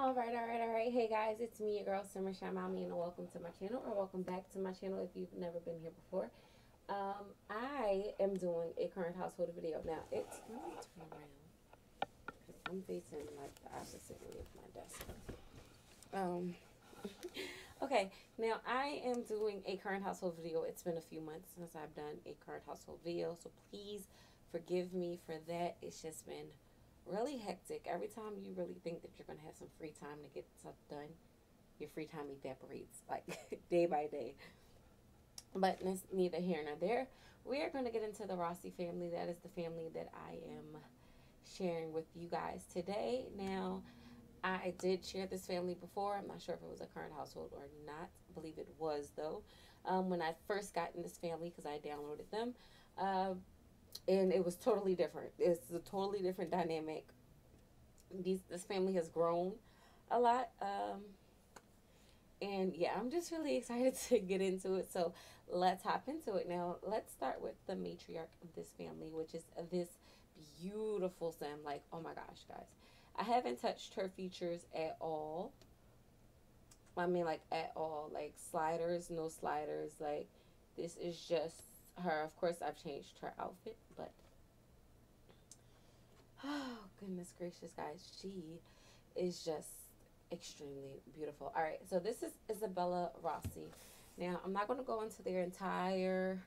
Alright. Hey guys, it's me, your girl, Shymamii, and welcome to my channel, or welcome back to my channel if you've never been here before. I am doing a current household video. Now, let me turn around, because I'm facing, like, the opposite way of my desk. Okay, now I am doing a current household video. It's been a few months since I've done a current household video, so please forgive me for that. It's just been really hectic. Every time you really think that you're going to have some free time to get stuff done, your free time evaporates, like, day by day. But it's neither here nor there. We are going to get into the Rossi family. That is the family that I am sharing with you guys today. Now, I did share this family before. I'm not sure if it was a current household or not. I believe it was, though. When I first got in this family, because I downloaded them, and it was totally different. It's a totally different dynamic. This family has grown a lot, and yeah, I'm just really excited to get into it. So let's hop into it. Now, let's start with the matriarch of this family, which is this beautiful Sim. Like, oh my gosh, guys, I haven't touched her features at all. I mean, like, at all. Like, sliders, no sliders. Like, this is just her. Of course, I've changed her outfit, but oh goodness gracious, guys, she is just extremely beautiful. All right, so this is Isabella Rossi. Now, I'm not going to go into their entire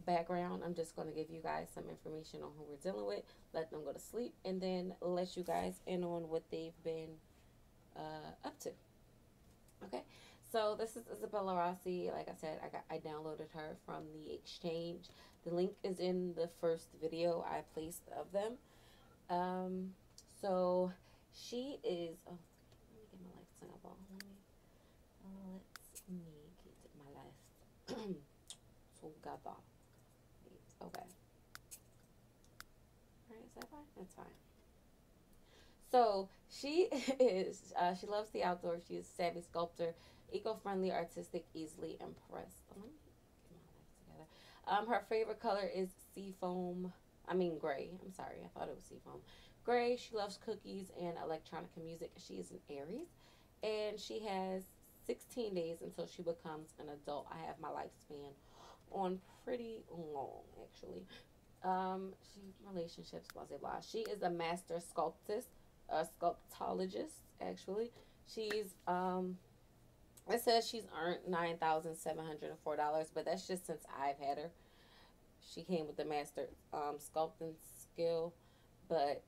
background. I'm just going to give you guys some information on who we're dealing with, let them go to sleep, and then let you guys in on what they've been up to. Okay, so this is Isabella Rossi. Like I said, I downloaded her from the exchange. The link is in the first video I placed of them. So she is. Oh, let me get my life sample. Let me get my life together. Okay. All right, is that fine? That's fine. So she is, she loves the outdoors. She is a savvy sculptor, eco-friendly, artistic, easily impressed. Let me get my life together. Her favorite color is gray. I'm sorry, I thought it was seafoam. Gray. She loves cookies and electronic music. She is an Aries, and she has 16 days until she becomes an adult. I have my lifespan on pretty long, actually. She relationships, blah blah blah. She is a master sculptist, a sculptologist, actually. She's it says she's earned $9,704, but that's just since I've had her. She came with the master sculpting skill, but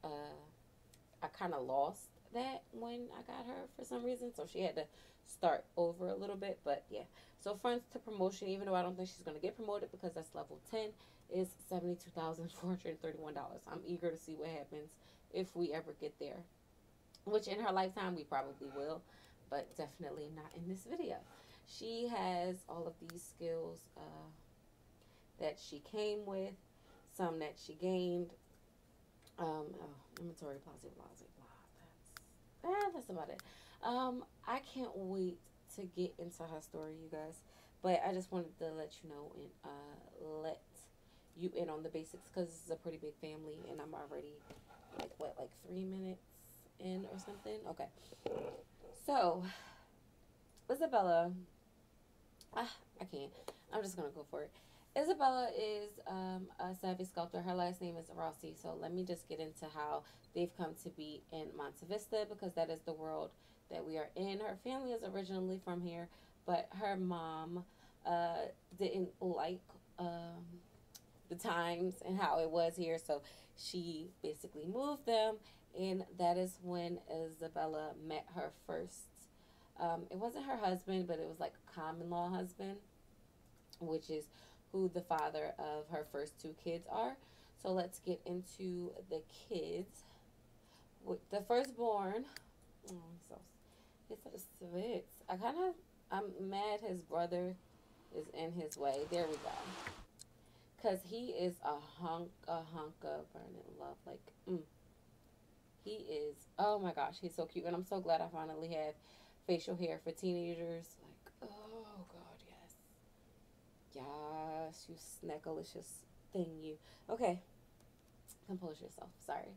I kind of lost that when I got her for some reason, so she had to start over a little bit. But yeah, so friends to promotion, even though I don't think she's going to get promoted because that's level 10, is $72,431. I'm eager to see what happens if we ever get there, which in her lifetime we probably will, but definitely not in this video. She has all of these skills that she came with, some that she gained. Inventory, blah. That's about it. I can't wait to get into her story, you guys. But I just wanted to let you know and let you in on the basics, because this is a pretty big family, and I'm already like 3 minutes in or something. Okay. So Isabella, I can't. I'm just gonna go for it. Isabella is a savvy sculptor. Her last name is Rossi. So let me just get into how they've come to be in Monte Vista, because that is the world that we are in. Her family is originally from here, but her mom didn't like the times and how it was here, so she basically moved them, and that is when Isabella met her first. It wasn't her husband, but it was like a common law husband, which is who the father of her first two kids are. So let's get into the kids. With the firstborn, it's so sweet. I'm mad his brother is in his way. There we go. Because he is a hunk of burning love. Like, he is, oh my gosh, he's so cute. And I'm so glad I finally have facial hair for teenagers. Like, oh God, yes. Yes, you snackalicious thing, you. Okay, compose yourself. Sorry.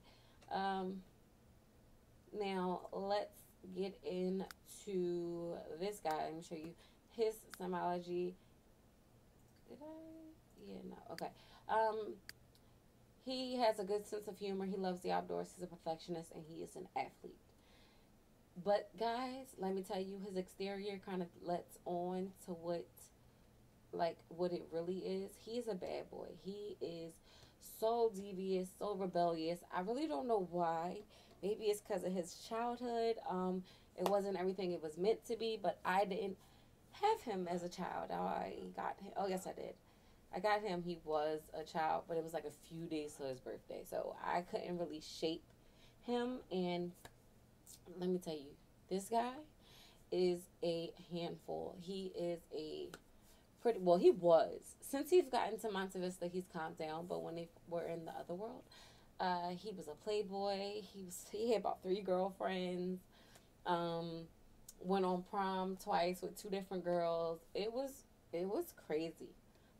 Now let's get into this guy. Let me show you his symbology. Did I? Yeah, no. Okay. Um, he has a good sense of humor. He loves the outdoors. He's a perfectionist, and he is an athlete. But guys, let me tell you, his exterior kind of lets on to what it really is. He's a bad boy. He is so devious, so rebellious. I really don't know why. Maybe it's because of his childhood. It wasn't everything it was meant to be, but I didn't have him as a child. I got him. Oh yes, I did. I got him. He was a child, but it was like a few days to his birthday, so I couldn't really shape him. And let me tell you, this guy is a handful. He is a pretty well. He was since he's gotten to Monte Vista, he's calmed down. But when they were in the other world, he was a playboy. He had about 3 girlfriends. Um, Went on prom twice with 2 different girls. It was crazy.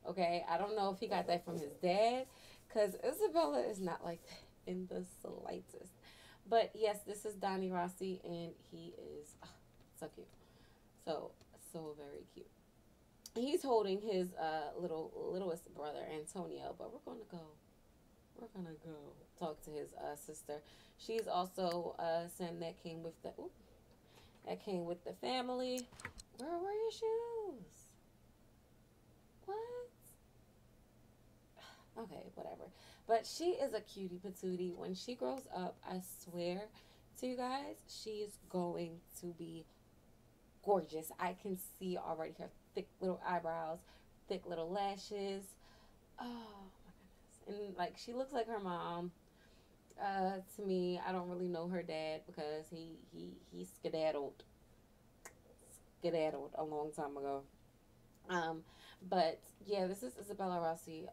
Okay, I don't know if he got that from his dad, because Isabella is not like that in the slightest. But yes, this is Donnie Rossi, and he is so cute, so very cute. He's holding his littlest brother Antonio, but we're gonna go talk to his sister. She's also a son that came with the family. Where were your shoes? What? Okay, whatever. But she is a cutie patootie. When she grows up, I swear to you guys, she's going to be gorgeous. I can see already her thick little eyebrows, thick little lashes. Oh my goodness. And like she looks like her mom. To me, I don't really know her dad because he skedaddled a long time ago. Um, but yeah, this is Isabella Rossi.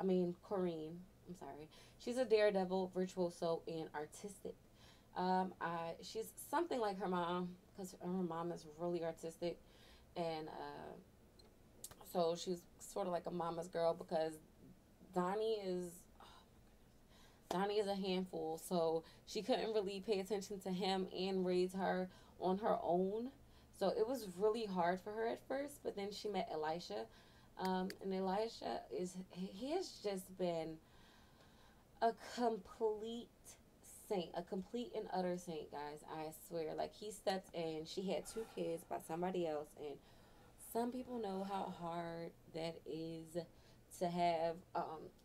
Corrine. I'm sorry. She's a daredevil, virtuoso, and artistic. She's something like her mom because her mom is really artistic, and so she's sort of like a mama's girl because Donnie is Donnie is a handful, so she couldn't really pay attention to him and raise her on her own. So it was really hard for her at first, but then she met Elisha. And Elisha he has just been a complete saint, a complete and utter saint, guys. I swear. Like, he stepped in. She had 2 kids by somebody else, and some people know how hard that is to have,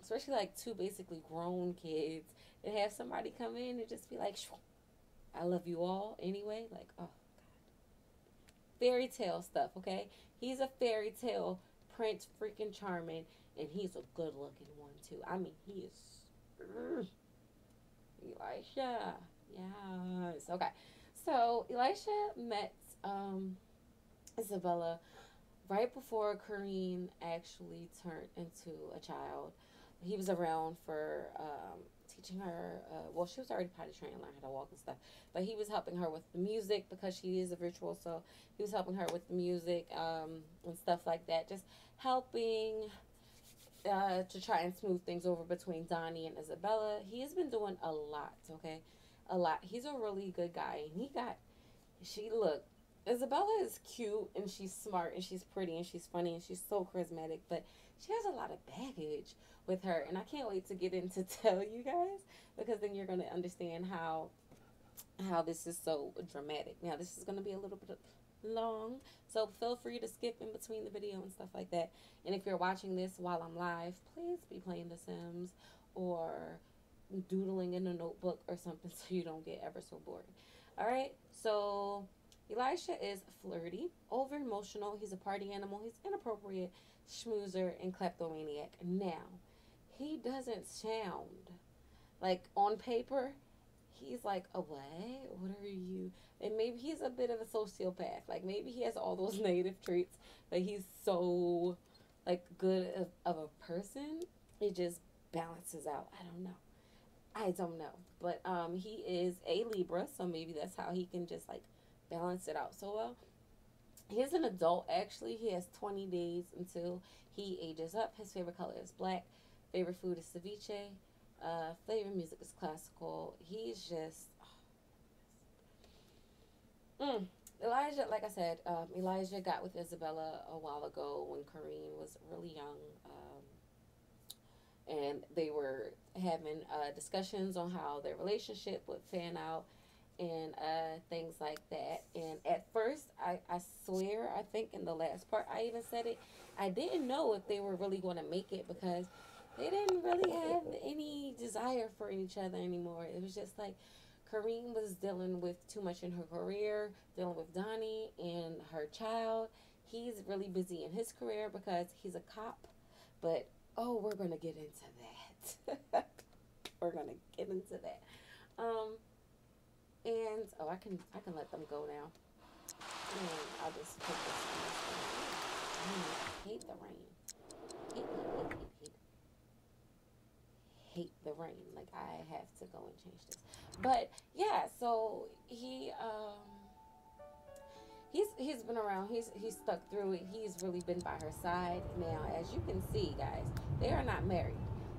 especially like 2 basically grown kids, and have somebody come in and just be like, I love you all anyway. Like, oh, fairy tale stuff, okay? He's a fairy tale Prince freaking charming, and he's a good looking one too. I mean, he is Elisha. Yes. Okay. So Elisha met Isabella right before Kareen actually turned into a child. He was around for teaching her. Well, she was already potty trained, learned how to walk and stuff. But he was helping her with the music because she is a virtuoso. He was helping her with the music and stuff like that. Just helping to try and smooth things over between Donnie and Isabella. He has been doing a lot. Okay, a lot. He's a really good guy, and look. Isabella is cute and she's smart and she's pretty and she's funny and she's so charismatic, but she has a lot of baggage with her, and I can't wait to get into tell you guys, because then you're going to understand how this is so dramatic. Now this is going to be a little bit long, so feel free to skip in between the video and stuff like that. And if you're watching this while I'm live, please be playing The Sims or doodling in a notebook or something so you don't get ever so bored. All right, so Elisha is flirty, over emotional. He's a party animal. He's inappropriate, schmoozer, and kleptomaniac. Now, he doesn't sound like on paper. He's like, oh, what are you? And maybe he's a bit of a sociopath. Like, maybe he has all those negative traits, but he's so like good of a person. It just balances out. I don't know. But he is a Libra, so maybe that's how he can just like balance it out so well. He's an adult, actually. He has 20 days until he ages up. His favorite color is black. Favorite food is ceviche. Favorite music is classical. He's just Mm. Elijah, like I said, Elijah got with Isabella a while ago when Kareem was really young. And they were having discussions on how their relationship would fan out and things like that. And at first, I swear, I think in the last part, I even said it, I didn't know if they were really going to make it because they didn't really have any desire for each other anymore. It was just like Kareem was dealing with too much in her career, dealing with Donnie and her child. He's really busy in his career because he's a cop. But oh, we're gonna get into that. We're gonna get into that. Um, and oh, I can let them go now. And I'll just put this on this thing. I hate the rain. Hate, hate the rain. Like I have to go and change this. But yeah, so he's been around. He's stuck through it. He's really been by her side. Now, as you can see, guys, they are not married.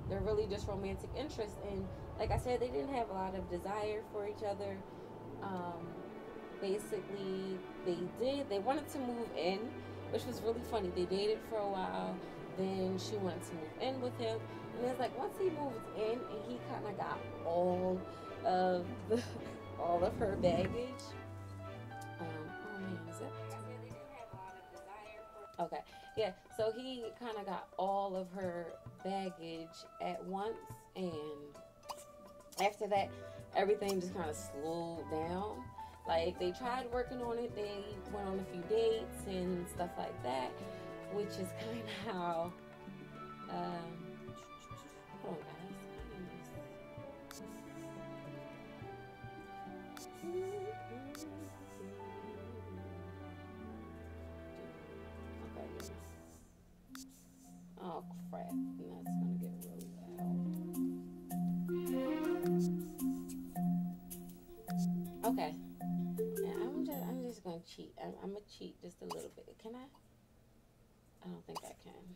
They're really just romantic interest. And like I said, they didn't have a lot of desire for each other. Um, Basically, they wanted to move in, which was really funny. They dated for a while. Then she wanted to move in with him. And it's like once he moved in and he kind of got of the, all of her baggage. Oh man, is that? Okay, yeah. So he kind of got all of her baggage at once, and after that, everything just kind of slowed down. Like they tried working on it. They went on a few dates and stuff like that, which is kind of how. Hold on, guys. Okay. Oh crap! And that's gonna get really loud. Okay. And I'm just gonna cheat. I'm gonna cheat just a little bit. Can I? I don't think I can.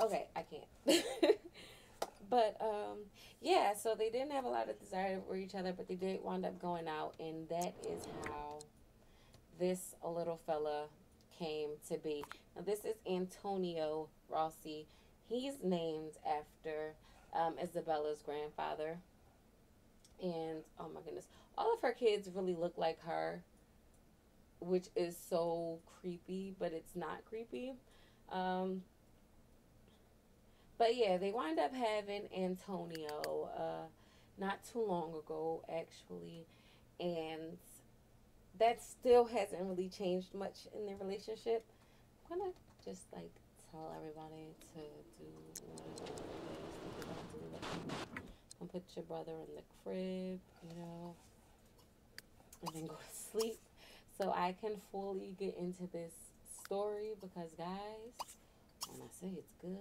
Okay, I can't. But yeah. So they didn't have a lot of desire for each other, but they did wind up going out, and that is how this little fella came to be. Now this is Antonio Rossi. He's named after Isabella's grandfather. And oh my goodness, all of her kids really look like her, which is so creepy, but it's not creepy. Um, but yeah, they wind up having Antonio not too long ago, actually, and that still hasn't really changed much in their relationship. I'm gonna just like tell everybody to do whatever it is that they do. And put your brother in the crib, and then go to sleep so I can fully get into this story because guys, when I say it's good,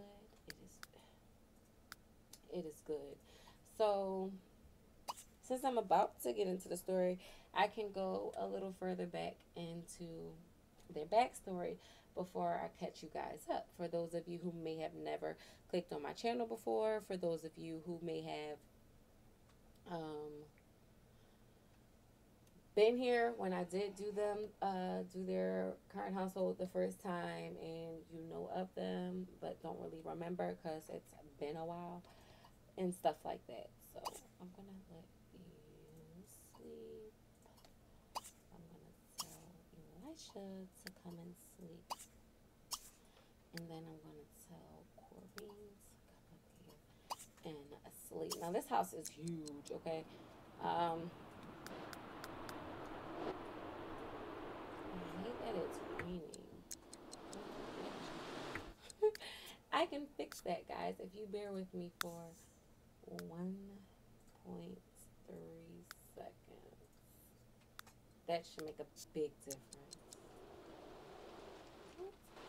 it is good. So since I'm about to get into the story, I can go a little further back into their backstory before I catch you guys up. For those of you who may have never clicked on my channel before, for those of you who may have been here when I did do their current household the first time, and you know of them but don't really remember because it's been a while and stuff like that. So I'm gonna let you sleep. I'm gonna tell Elisha to come and sleep, and then I'm gonna tell Corbin to come up here and asleep. Now this house is huge, okay? I hate that it's raining. I can fix that, guys, if you bear with me for 1.3 seconds. That should make a big difference.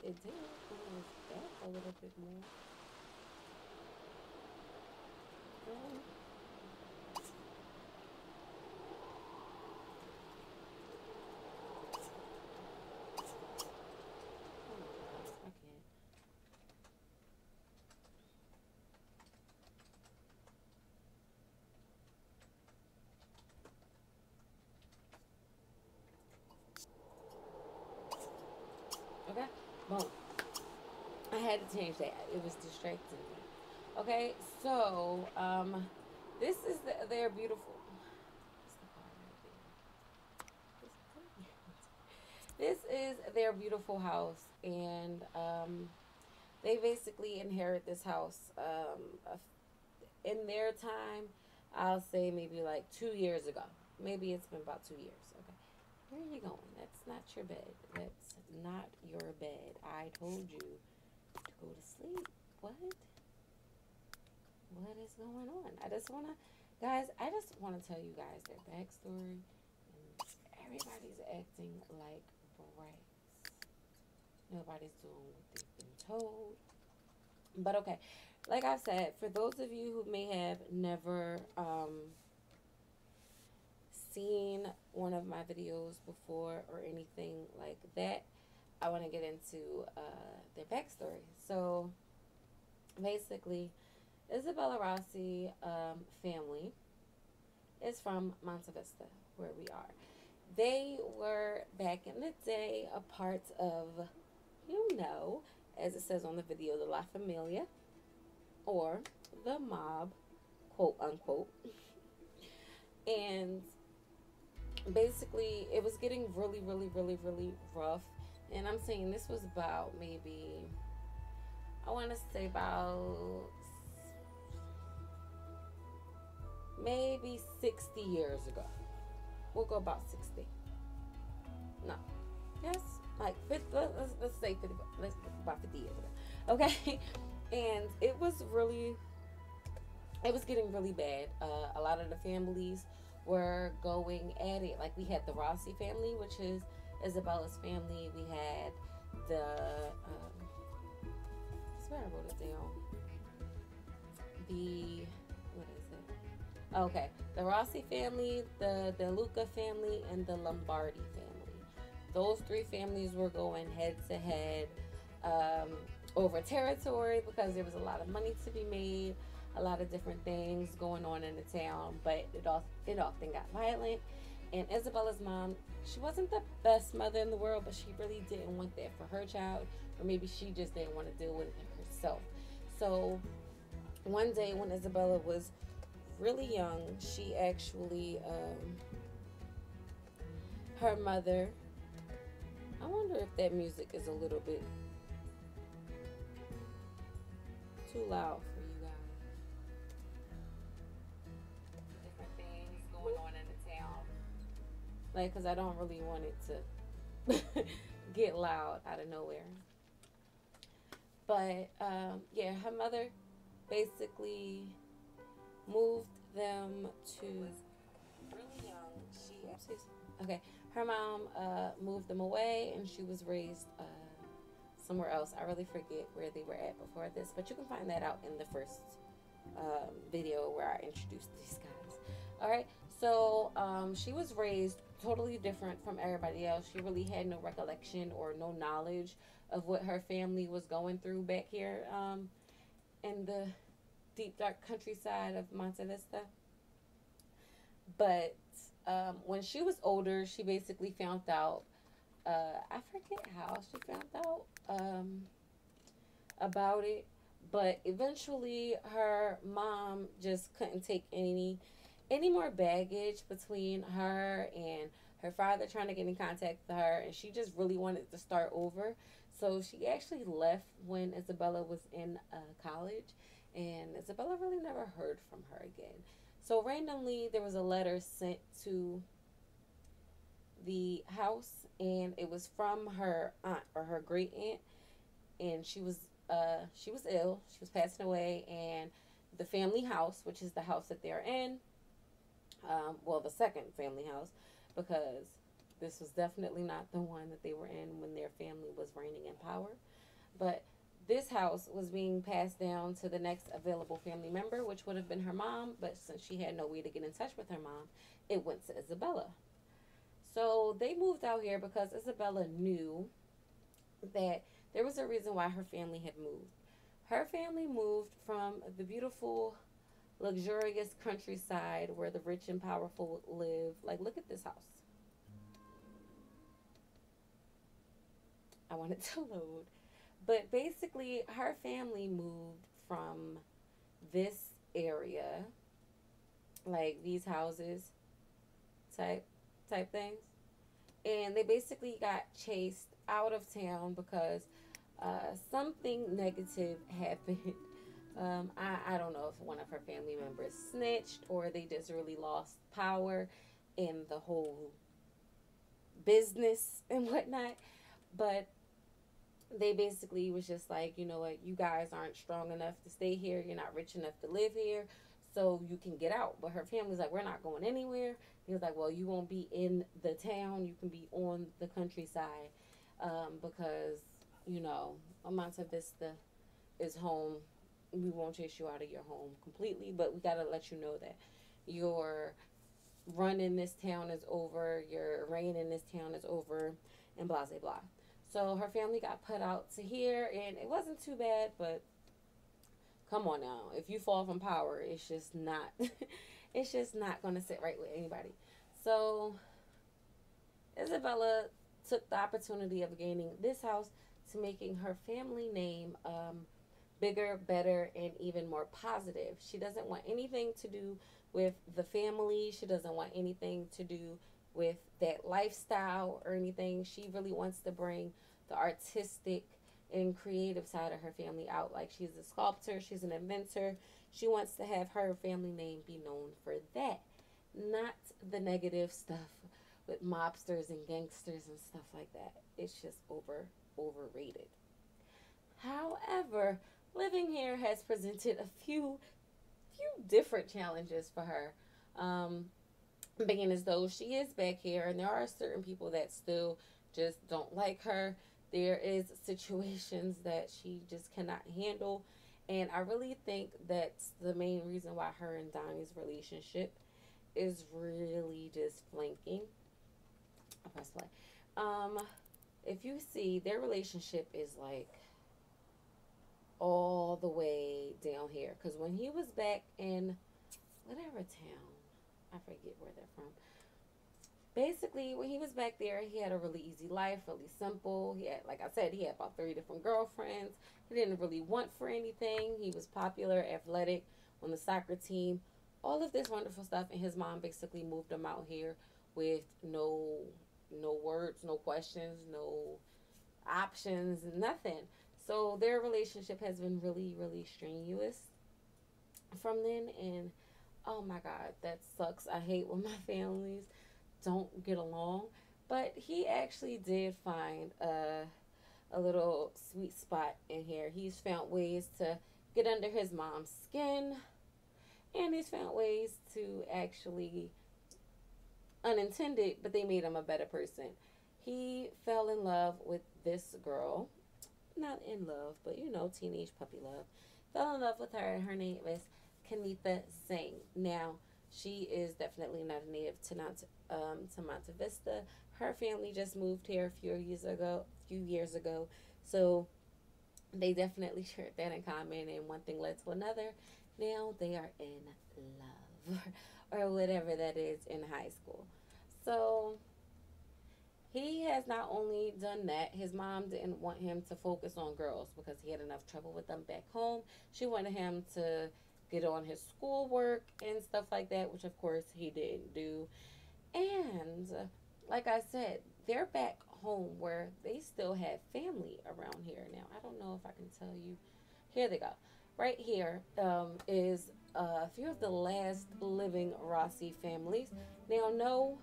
It did bring us back a little bit more. Boom. I had to change that. It was distracting me. Okay, so this is their beautiful. This is their beautiful house, and they basically inherit this house in their time. I'll say maybe like 2 years ago. Maybe it's been about 2 years. Okay, where are you going? That's not your bed. That's not your bed. I told you to go to sleep. What? What is going on? I just wanna, guys. I just want to tell you guys their backstory, and everybody's acting like brats. Nobody's doing what they've been told. But okay, like I've said, for those of you who may have never seen one of my videos before or anything like that, I want to get into their backstory. So basically, Isabella Rossi family is from Monte Vista, where we are. They were back in the day a part of, as it says on the video, the La Familia, or the mob, quote unquote. And basically, it was getting really, really, really, really rough. And I'm saying this was about maybe, I want to say about maybe 60 years ago. We'll go about 60. No. Yes? Like, 50, let's say 50, let's about 50 years ago. Okay? And it was getting really bad. A lot of the families were going at it. Like, we had the Rossi family, which is Isabella's family. We had the, I swear I wrote it down. What is it? Okay. The Rossi family, the Luca family, and the Lombardi family. Those three families were going head to head over territory because there was a lot of money to be made, a lot of different things going on in the town, but it often got violent. And Isabella's mom, she wasn't the best mother in the world, but she really didn't want that for her child, or maybe she just didn't want to deal with it herself. So one day when Isabella was really young, she actually, her mother, I wonder if that music is a little bit too loud for you guys. Different things going on in the town. Like, because I don't really want it to get loud out of nowhere. But, yeah, her mother basically moved them to really young. Okay, her mom moved them away, and she was raised somewhere else. I really forget where they were at before this, but you can find that out in the first video where I introduced these guys. All right, so she was raised totally different from everybody else. She really had no recollection or no knowledge of what her family was going through back here in the deep dark countryside of Monte Vista. But when she was older, she basically found out, I forget how she found out about it, but eventually her mom just couldn't take any more baggage between her and her father trying to get in contact with her, and she just really wanted to start over. So she actually left when Isabella was in college, and Isabella really never heard from her again. So randomly, there was a letter sent to the house, and it was from her aunt or her great aunt, and she was ill. She was passing away, and the family house, which is the house that they're in, well, the second family house, because this was definitely not the one that they were in when their family was reigning in power, but this house was being passed down to the next available family member, which would have been her mom, but since she had no way to get in touch with her mom, it went to Isabella. So they moved out here because Isabella knew that there was a reason why her family had moved. Her family moved from the beautiful, luxurious countryside where the rich and powerful live. Like, look at this house. I wanted to load. But basically, her family moved from this area, like these houses type things, and they basically got chased out of town because something negative happened. I don't know if one of her family members snitched or they just really lost power in the whole business and whatnot. But they basically was just like, you know what, you guys aren't strong enough to stay here. You're not rich enough to live here, so you can get out. But her family's like, we're not going anywhere. He was like, well, you won't be in the town. You can be on the countryside because, you know, Monte Vista is home. We won't chase you out of your home completely, but we got to let you know that your run in this town is over, your reign in this town is over, and blah, blah, blah. So her family got put out to here, and it wasn't too bad, but come on now. If you fall from power, it's just not, it's just not going to sit right with anybody. So Isabella took the opportunity of gaining this house to making her family name bigger, better, and even more positive. She doesn't want anything to do with the family. She doesn't want anything to do with that lifestyle or anything. She really wants to bring the artistic and creative side of her family out. Like, she's a sculptor, she's an inventor. She wants to have her family name be known for that, not the negative stuff with mobsters and gangsters and stuff like that. It's just overrated. However, living here has presented a few different challenges for her. Being as though she is back here, and there are certain people that still just don't like her. There is situations that she just cannot handle, and I really think that's the main reason why her and Donnie's relationship is really just flanking. I press play. If you see, their relationship is like all the way down here. Because when he was back in whatever town, I forget where they're from. Basically, when he was back there, he had a really easy life, really simple. He had, like I said, he had about 3 different girlfriends. He didn't really want for anything. He was popular, athletic, on the soccer team, all of this wonderful stuff. And his mom basically moved him out here with no words, no questions, no options, nothing. So their relationship has been really, really strenuous from then. And oh my God, that sucks. I hate when my families don't get along. But he actually did find a little sweet spot in here. He's found ways to get under his mom's skin, and he's found ways to actually, unintended, but they made him a better person. He fell in love with this girl. Not in love, but you know, teenage puppy love. Fell in love with her, and her name is Kanitha Singh. Now, she is definitely not a native to Monte Vista. Her family just moved here a few years ago. So they definitely shared that in common, and one thing led to another. Now they are in love or whatever that is in high school. So he has not only done that, his mom didn't want him to focus on girls because he had enough trouble with them back home. She wanted him to get on his schoolwork and stuff like that, which of course he didn't do. And like I said, they're back home where they still have family around here. Now, I don't know if I can tell you. Here they go. Right here is a few of the last living Rossi families. Now, no,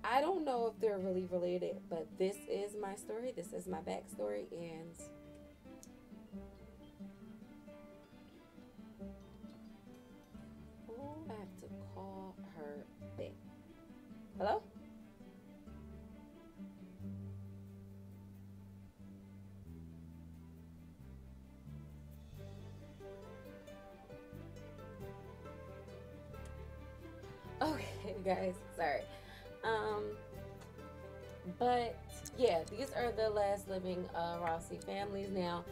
I don't know if they're really related, but this is my story. This is my backstory, and I have to call her back. Hello? Okay, guys, sorry. Um, but yeah, these are the last living Rossi families. Now,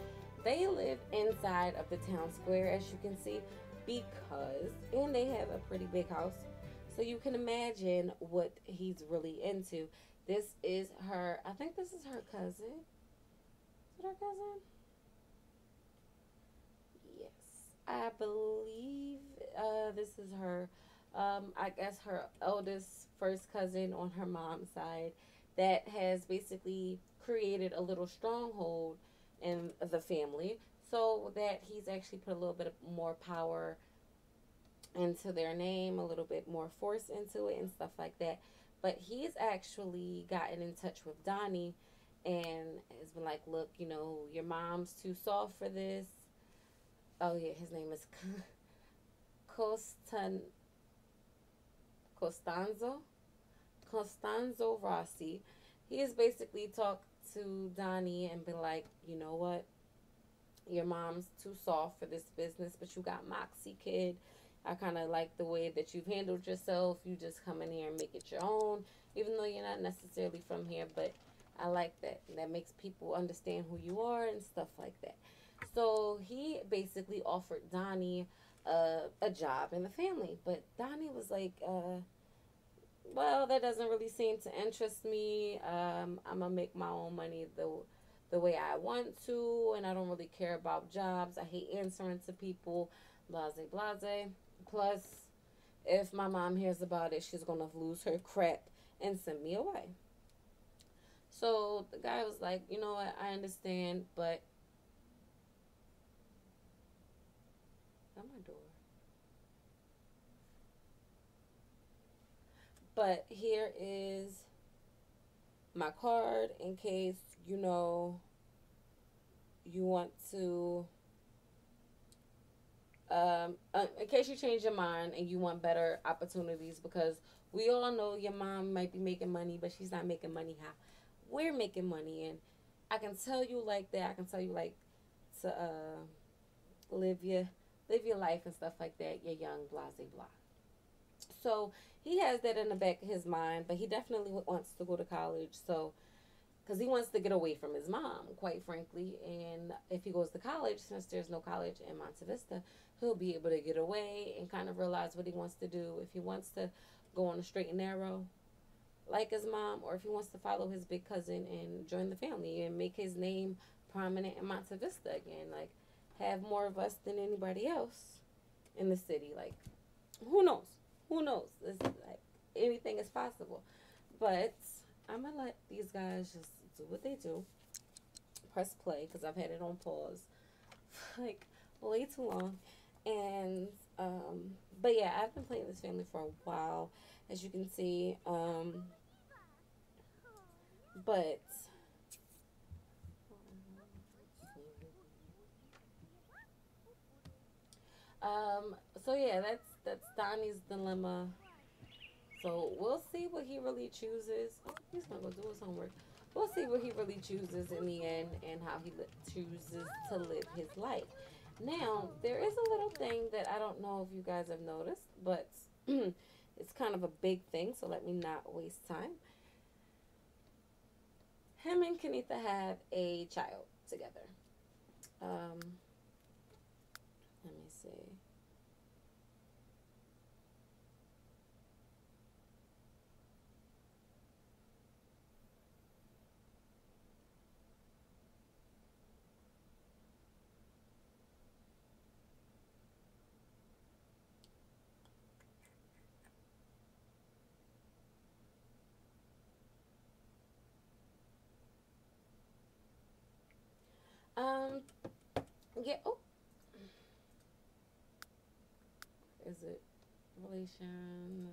they live inside of the town square, as you can see, and they have a pretty big house. So you can imagine what he's really into. This is her, I think this is her cousin. Is it her cousin? I believe this is her, I guess her eldest first cousin on her mom's side that has basically created a little stronghold in the family so that he's actually put a little bit of more power into their name, a little bit more force into it, and stuff like that. But he's actually gotten in touch with Donnie and has been like, look, you know, your mom's too soft for this. Oh, yeah, his name is Costan Costanzo. Costanzo Rossi. He has basically talked to Donnie and been like, you know what? Your mom's too soft for this business, but you got Moxie, kid. I kind of like the way that you've handled yourself. You just come in here and make it your own, even though you're not necessarily from here. But I like that. That makes people understand who you are and stuff like that. So he basically offered Donnie a job in the family. But Donnie was like, well, that doesn't really seem to interest me. I'm going to make my own money the way I want to, and I don't really care about jobs. I hate answering to people, blase, blase. Plus, if my mom hears about it, she's going to lose her crap and send me away. So the guy was like, you know what, I understand, but at my door. But here is my card in case, you know, you want to, in case you change your mind and you want better opportunities, because we all know your mom might be making money, but she's not making money how we're making money. And I can tell you like that. I can tell you like to live your live your life and stuff like that. You're young, blah, blah, blah. So he has that in the back of his mind, but he definitely wants to go to college. So, because he wants to get away from his mom, quite frankly. And if he goes to college, since there's no college in Monte Vista, he'll be able to get away and kind of realize what he wants to do. If he wants to go on a straight and narrow, like his mom, or if he wants to follow his big cousin and join the family and make his name prominent in Monte Vista again, like have more of us than anybody else in the city. Like, who knows? Who knows? It's like anything is possible. But I'm gonna let these guys just do what they do. Press play because I've had it on pause for like way too long. And but yeah, I've been playing this family for a while, as you can see. But so yeah, that's Donnie's dilemma. So we'll see what he really chooses. Oh, he's gonna go do his homework. We'll see what he really chooses in the end and how he chooses to live his life. Now, there is a little thing that I don't know if you guys have noticed, but it's kind of a big thing, so let me not waste time. Him and Kanitha have a child together. Um, let me see. Um, yeah. Oh, is it relation?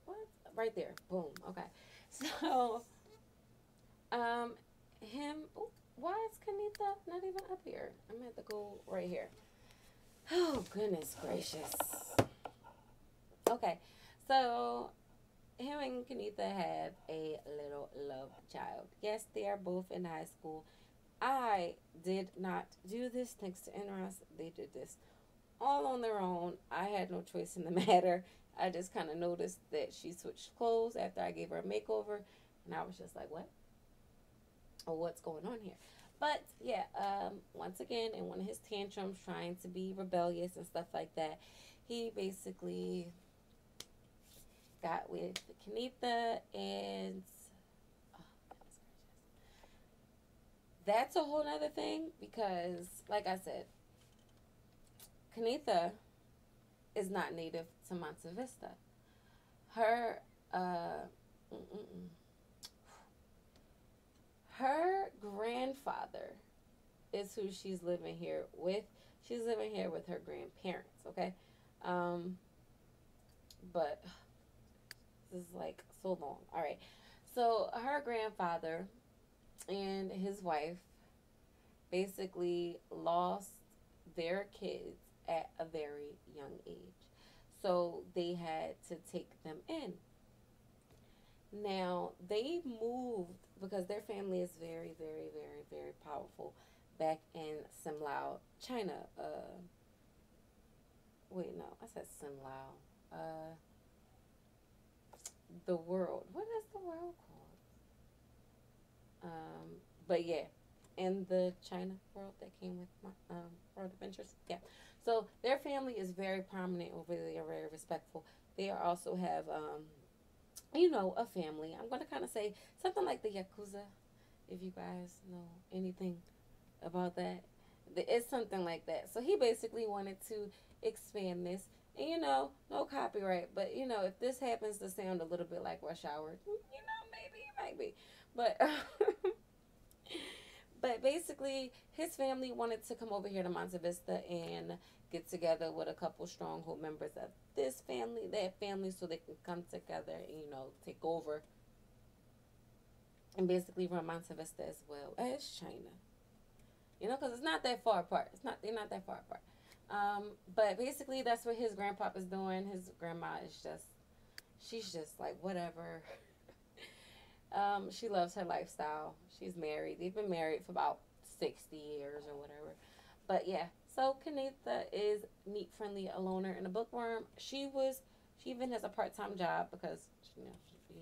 What? Right there. Boom. Okay. So, um, him. Oh, why is Kanita not even up here? I'm gonna have to go right here. Oh goodness gracious. Okay, so him and Kanita have a little love child. Yes, they are both in high school. I did not do this thanks to NROS. They did this all on their own. I had no choice in the matter. I just kind of noticed that she switched clothes after I gave her a makeover, and I was just like, what? Oh, what's going on here? But yeah, once again, in one of his tantrums, trying to be rebellious and stuff like that, he basically got with Kanitha, and oh, that's a whole nother thing because, like I said, Kanitha is not native to Monte Vista. Her, uh, her grandfather is who she's living here with. She's living here with her grandparents, okay? Um, but this is like so long. All right. So her grandfather and his wife basically lost their kids at a very young age. So they had to take them in. Now, they moved because their family is very, very, very, very powerful back in Simlao, China. Wait, no, I said Simlao. The world. What is the world called? But yeah, in the China world that came with my World Adventures. Yeah. So their family is very prominent over there. They are very respectful. They also have, a family. I'm going to kind of say something like the Yakuza, if you guys know anything about that. It's something like that. So he basically wanted to expand this. And, no copyright. But, if this happens to sound a little bit like Rush Hour, maybe it might be. But, but basically, his family wanted to come over here to Monte Vista and get together with a couple stronghold members of this family, that family, so they can come together and, take over and basically run Monte Vista as well as China. Because it's not that far apart. They're not that far apart. But basically, that's what his grandpa is doing. His grandma is she's just like, whatever. She loves her lifestyle. She's married. They've been married for about 60 years or whatever. But yeah, so Kanitha is neat, friendly, a loner, and a bookworm. She even has a part-time job because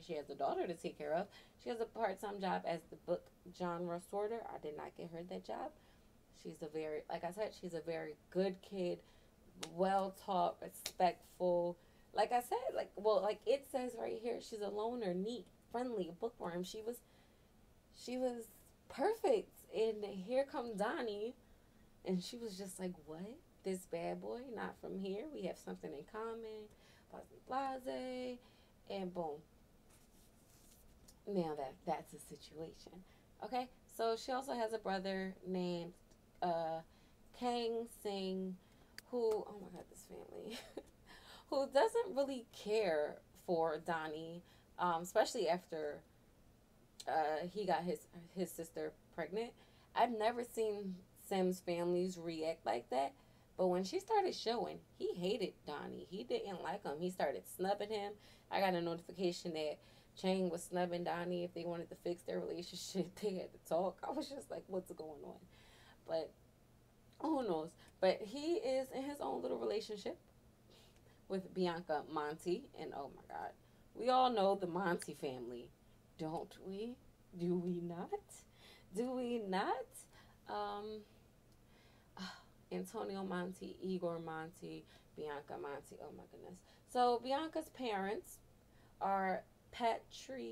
she has a daughter to take care of. She has a part-time job as the book genre sorter. I did not get her that job. She's like I said, she's a very good kid, well-taught, respectful. Like I said, like it says right here, she's a loner, neat, friendly, bookworm. She was perfect. And here comes Donnie, and she was just like, what? This bad boy, not from here. We have something in common. Blase, and boom. Now that's a situation. Okay, so she also has a brother named Kang Sing, who, oh my god, this family, who doesn't really care for Donnie, especially after he got his sister pregnant. I've never seen Sims families react like that, but when she started showing, he hated Donnie. He didn't like him. He started snubbing him. I got a notification that Chang was snubbing Donnie. If they wanted to fix their relationship, they had to talk. I was just like, what's going on? But who knows? But he is in his own little relationship with Bianca Monty. And oh my god, we all know the Monty family, don't we? Do we not? Do we not? Antonio Monty, Igor Monty, Bianca Monty. Oh my goodness. So Bianca's parents are Patrizio.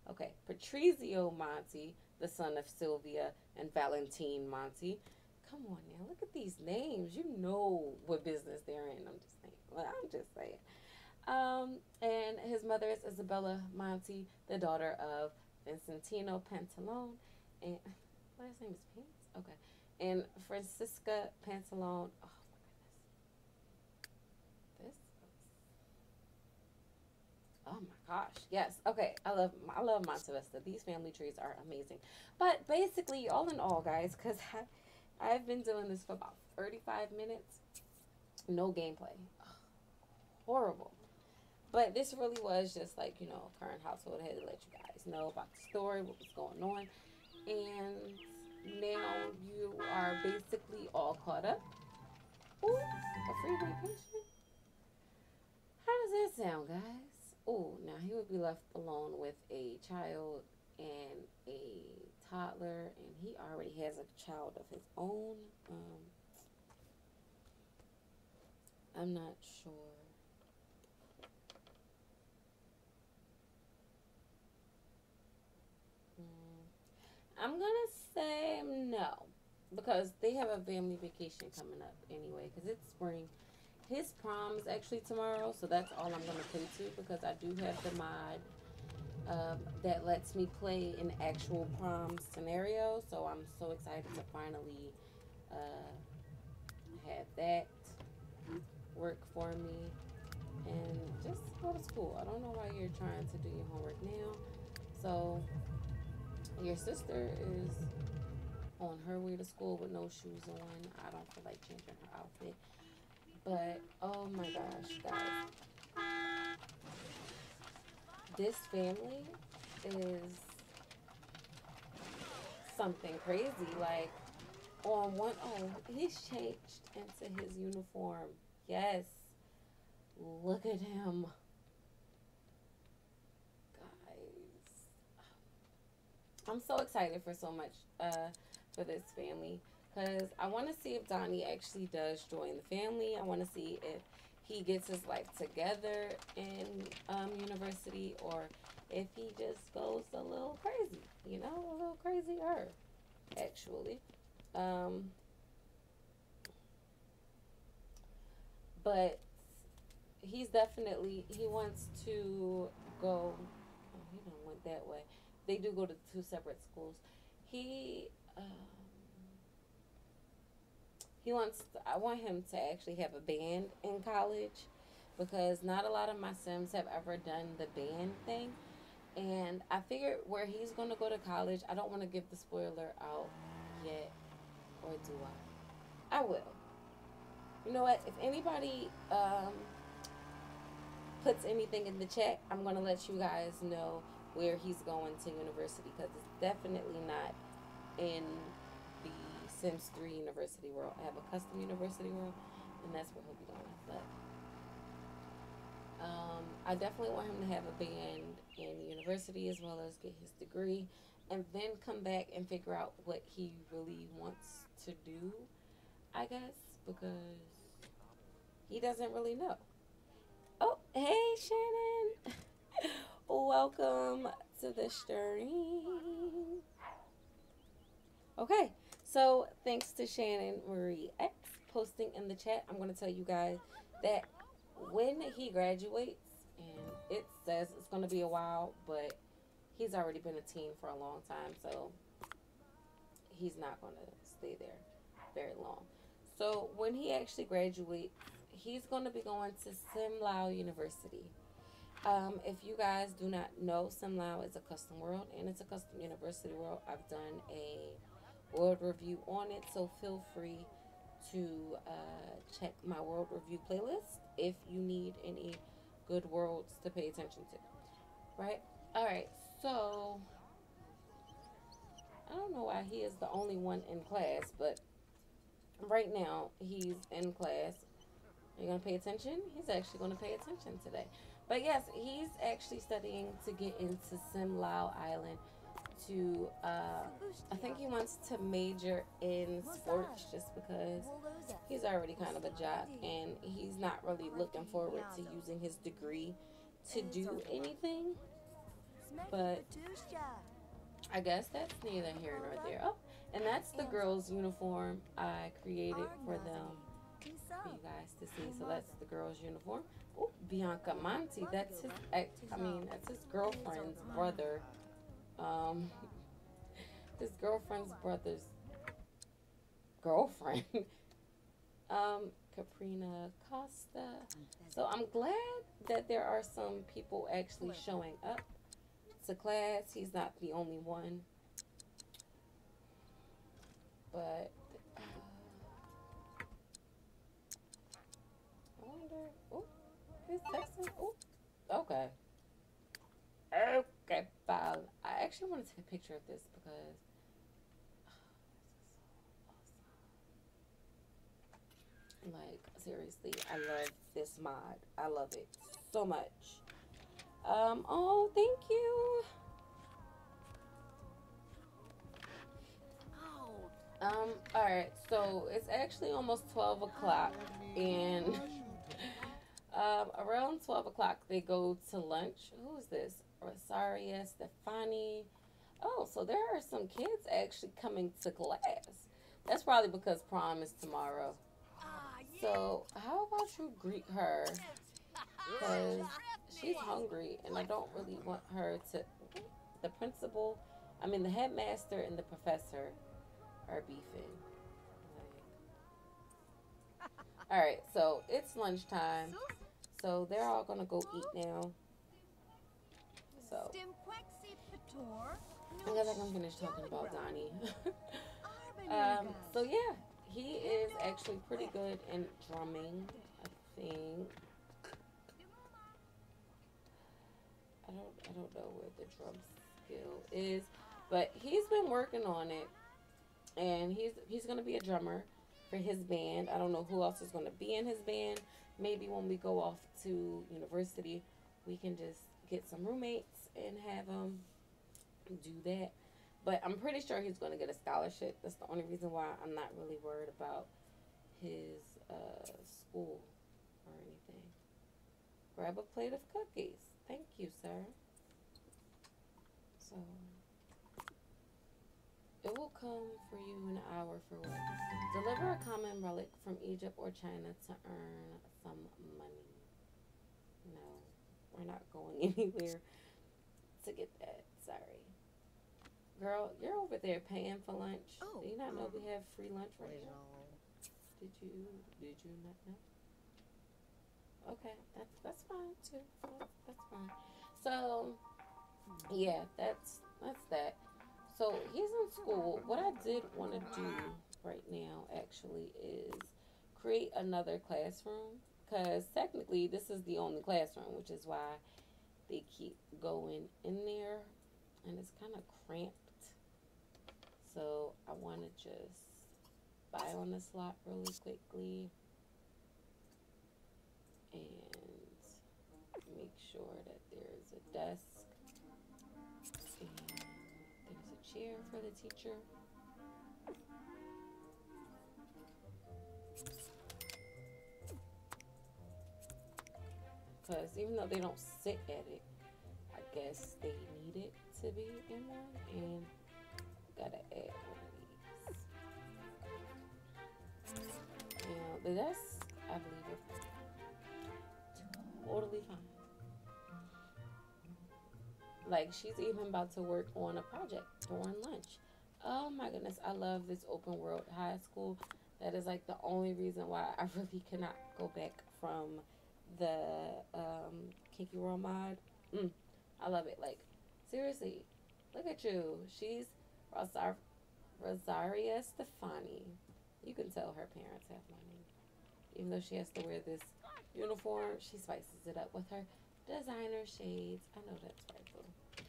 Okay, Patrizio Monty, the son of Sylvia and Valentine Monty. Come on now, look at these names. You know what business they're in. I'm just saying. And his mother is Isabella Monty, the daughter of Vincentino Pantalone, and last name is Pants. Okay, and Francisca Pantalone. Oh my goodness, oh my gosh, yes. Okay, I love Monte Vista. These family trees are amazing. But basically, all in all, guys, because I've been doing this for about 35 minutes, no gameplay. Ugh, horrible. But this really was just like, current household. I had to let you guys know about the story, what was going on. And now you are basically all caught up. Ooh, a free vacation? How does that sound, guys? Ooh, now he would be left alone with a child and a toddler. And he already has a child of his own. I'm not sure. say no, because they have a family vacation coming up anyway, because it's spring. His prom is actually tomorrow, so that's all I'm going to play to, because I do have the mod that lets me play an actual prom scenario. So I'm so excited to finally uh, have that work for me and just go to school. I don't know why you're trying to do your homework now. So your sister is on her way to school with no shoes on. I don't feel like changing her outfit. But oh my gosh, guys, this family is something crazy. Like on one, oh, he's changed into his uniform. Yes, look at him, guys. I'm so excited for so much for this family, because I want to see if Donnie actually does join the family. I want to see if he gets his life together in university, or if he just goes a little crazy, a little crazier, actually. Um, but he wants to go. Oh, he don't went that way. They do go to two separate schools. He I want him to actually have a band in college, because not a lot of my Sims have ever done the band thing. And I figured where he's going to go to college, I don't want to give the spoiler out yet, or do I? I will. You know what? If anybody puts anything in the chat, I'm going to let you guys know where he's going to university, because it's definitely not in the Sims 3 University World. I have a custom University World, and that's where he'll be going. But I definitely want him to have a band in university, as well as get his degree, and then come back and figure out what he really wants to do, I guess, because he doesn't really know. Oh, hey, Shannon. Welcome to the stream. Okay, so thanks to Shannon Marie X posting in the chat, I'm going to tell you guys that when he graduates, and it says it's going to be a while, but he's already been a teen for a long time, so he's not going to stay there very long. So when he actually graduates, he's going to be going to Simlau University. If you guys do not know, Simlau is a custom world, and it's a custom university world. I've done a world review on it, so feel free to check my world review playlist if you need any good worlds to pay attention to. Right? Alright, so I don't know why he is the only one in class, but right now he's in class. Are you going to pay attention? He's actually going to pay attention today. But yes, he's actually studying to get into Simlau Island to, I think he wants to major in sports, just because he's already kind of a jock, and he's not really looking forward to using his degree to do anything. But I guess that's neither here nor there. Oh, and that's the girls' uniform I created for them, for you guys to see. So that's the girls' uniform. Oh, Bianca Monti, that's his that's his girlfriend's brother. His girlfriend's brother's girlfriend. Caprina Costa. So I'm glad that there are some people actually showing up to class. He's not the only one. But I wonder. Oh, he's texting. Oh, okay. Okay, fine. I actually want to take a picture of this, because like, seriously, I love this mod. I love it so much. Oh, thank you. Alright, so it's actually almost 12 o'clock, and around 12 o'clock they go to lunch. Who is this? Rosaria Stefani. Oh, so there are some kids actually coming to class. That's probably because prom is tomorrow. So how about you greet her? Because she's hungry and I don't really want her to. The principal, I mean, the headmaster and the professor are beefing. Like, all right, so it's lunchtime. So they're all gonna go eat now. So I guess I can finish talking about Donnie. So yeah, he is actually pretty good in drumming. I think I don't know where the drum skill is, but he's been working on it, and he's gonna be a drummer for his band. I don't know who else is gonna be in his band. Maybe when we go off to university, we can just get some roommates and have him do that. But I'm pretty sure he's going to get a scholarship. That's the only reason why I'm not really worried about his school or anything. Grab a plate of cookies. Thank you, sir. So, it will come for you in an hour for what? Deliver a common relic from Egypt or China to earn some money. No, we're not going anywhere to get that. Sorry. Girl, you're over there paying for lunch. Do you not know we have free lunch right now? Did you not know? Okay, that's fine too. That's fine. So yeah, that's that. So he's in school. What I did want to do right now actually is create another classroom because technically this is the only classroom, which is why they keep going in there, and it's kind of cramped. So I want to just buy on the slot really quickly and make sure that there's a desk and there's a chair for the teacher. Because even though they don't sit at it, I guess they need it to be in one, and gotta add one of these. Now, the desk, I believe, is totally fine. Like, she's even about to work on a project during lunch. Oh my goodness, I love this open world high school. That is like the only reason why I really cannot go back from the Kinky World Mod. I love it. Like, seriously, look at you. She's Rosaria Stefani. You can tell her parents have money. Even though she has to wear this uniform, she spices it up with her designer shades. I know that's right, boo.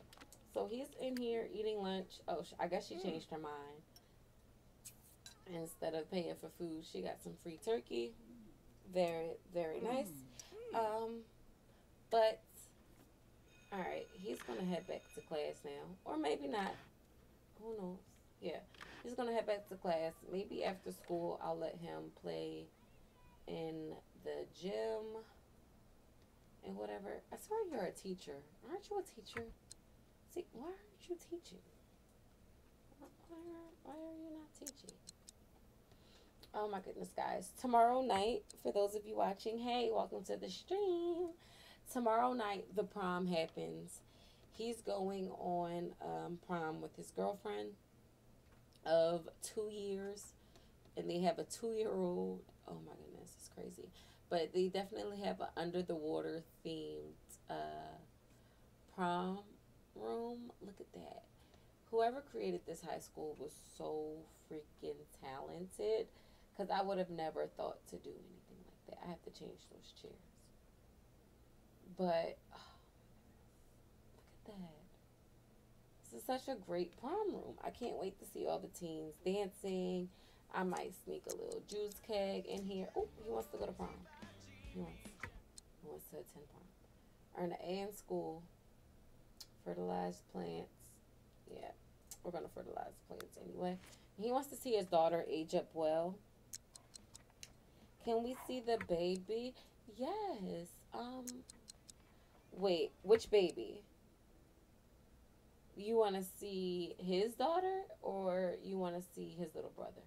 So he's in here eating lunch. Oh, I guess she changed her mind. Instead of paying for food, she got some free turkey. Very, very nice. But, alright, he's going to head back to class now. Or maybe not. Who knows? Yeah. He's going to head back to class. Maybe after school, I'll let him play in the gym and whatever. I swear you're a teacher. Aren't you a teacher? See, why aren't you teaching? Why are you not teaching? Oh my goodness, guys. Tomorrow night, for those of you watching, hey, welcome to the stream. Tomorrow night, the prom happens. He's going on prom with his girlfriend of 2 years. And they have a 2-year-old. Oh my goodness, it's crazy. But they definitely have an under the water themed prom room. Look at that. Whoever created this high school was so freaking talented. Because I would have never thought to do anything like that. I have to change those chairs. But, oh, look at that. This is such a great prom room. I can't wait to see all the teens dancing. I might sneak a little juice keg in here. Oh, he wants to go to prom. He wants to attend prom. Earn an A in school. Fertilize plants. Yeah, we're going to fertilize plants anyway. He wants to see his daughter age up well. Can we see the baby? Yes. Wait, which baby? You want to see his daughter or you want to see his little brother?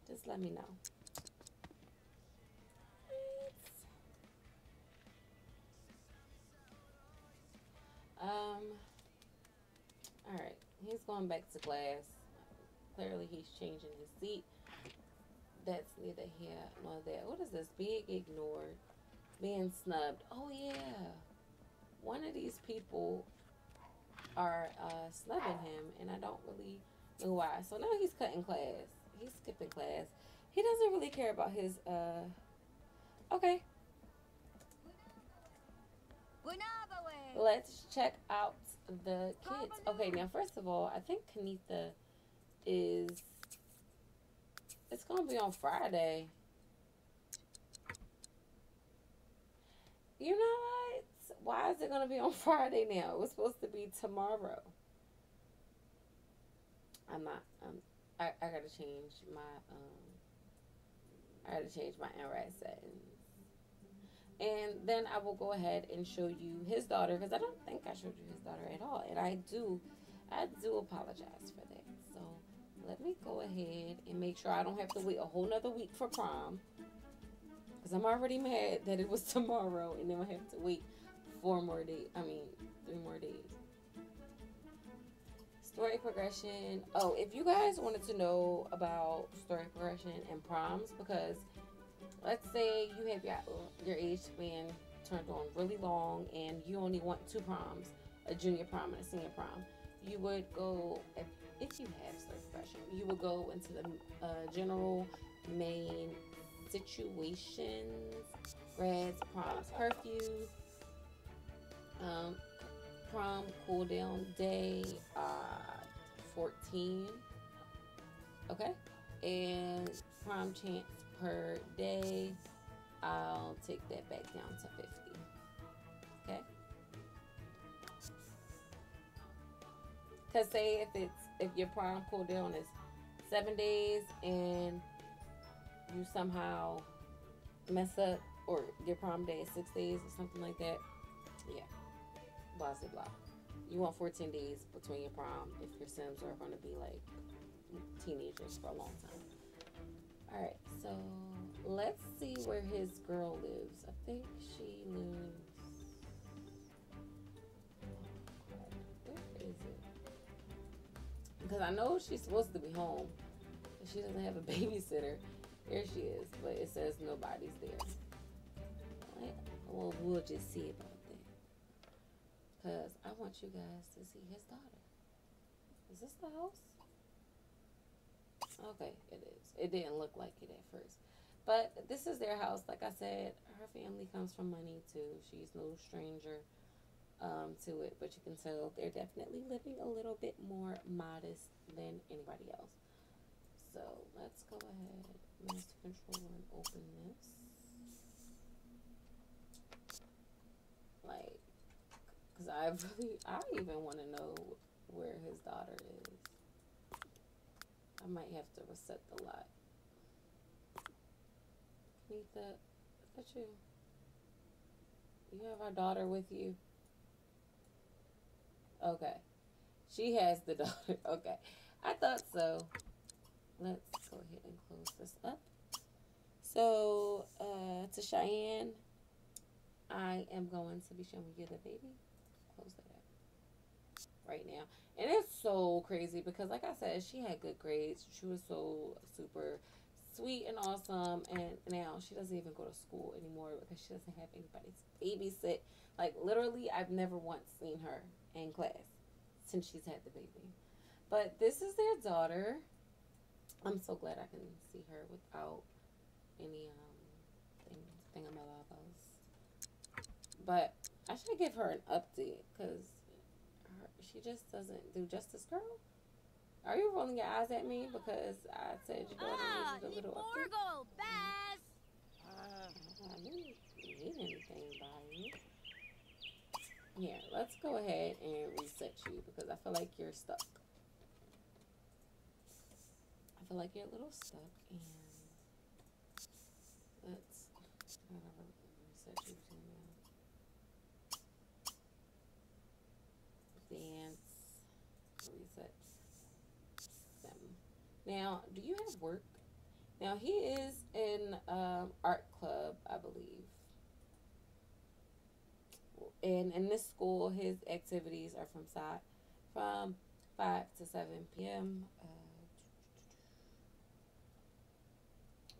Just let me know. All right. He's going back to class. Clearly, he's changing his seat. That's neither here nor there. What is this? Being ignored, being snubbed. Oh yeah, one of these people are snubbing him, and I don't really know why. So now he's cutting class. He's skipping class. He doesn't really care about his. Okay. Let's check out the kids. Okay, now first of all, I think Kanitha is. It's gonna be on Friday. You know what? Why is it gonna be on Friday now? It was supposed to be tomorrow. I'm not. I gotta change my. I gotta change my NRAD settings. And then I will go ahead and show you his daughter because I don't think I showed you his daughter at all, and I do apologize for that. So let me go ahead and make sure I don't have to wait a whole nother week for prom. Because I'm already mad that it was tomorrow and then I have to wait 3 more days. Story progression. Oh, if you guys wanted to know about story progression and proms, because let's say you have your age span turned on really long and you only want 2 proms, a junior prom and a senior prom, you would go, if you have story progression, you would go into the general main situations, grads, proms, curfews, prom cool down day, 14, okay, and prom chance per day, I'll take that back down to 50, okay, because say if your prom cool down is 7 days and you somehow mess up or your prom day is 6 days or something like that, yeah, blah blah blah. You want 14 days between your prom if your Sims are going to be like teenagers for a long time. Alright, so let's see where his girl lives. I think she lives. Where is it? Because I know she's supposed to be home. But she doesn't have a babysitter. There she is, but it says nobody's there. Well, we'll just see about that. Because I want you guys to see his daughter. Is this the house? Okay, it is. It didn't look like it at first. But this is their house. Like I said, her family comes from money too. She's no stranger to it. But you can tell they're definitely living a little bit more modest than anybody else. So let's go ahead, master control, and open this. Like, because I even want to know where his daughter is. I might have to reset the lot. Nita, look at you. You have our daughter with you? Okay. She has the daughter. Okay. I thought so. Let's go ahead and close this up. So, to Cheyenne, I am going to be showing you the baby. Close that up right now. And it's so crazy because, like I said, she had good grades. She was so super sweet and awesome. And now she doesn't even go to school anymore because she doesn't have anybody to babysit. Like, literally, I've never once seen her in class since she's had the baby. But this is their daughter. I'm so glad I can see her without any thingamabobos. But I should give her an update because she just doesn't do justice, girl. Are you rolling your eyes at me because I said your daughter needed a little update? I didn't need anything by you. Here, let's go ahead and reset you because I feel like you're stuck. I feel like you're a little stuck, and let's reset you to dance. Now, do you have work? Now, he is in art club, I believe. And in this school, his activities are from 5 to 7 p.m.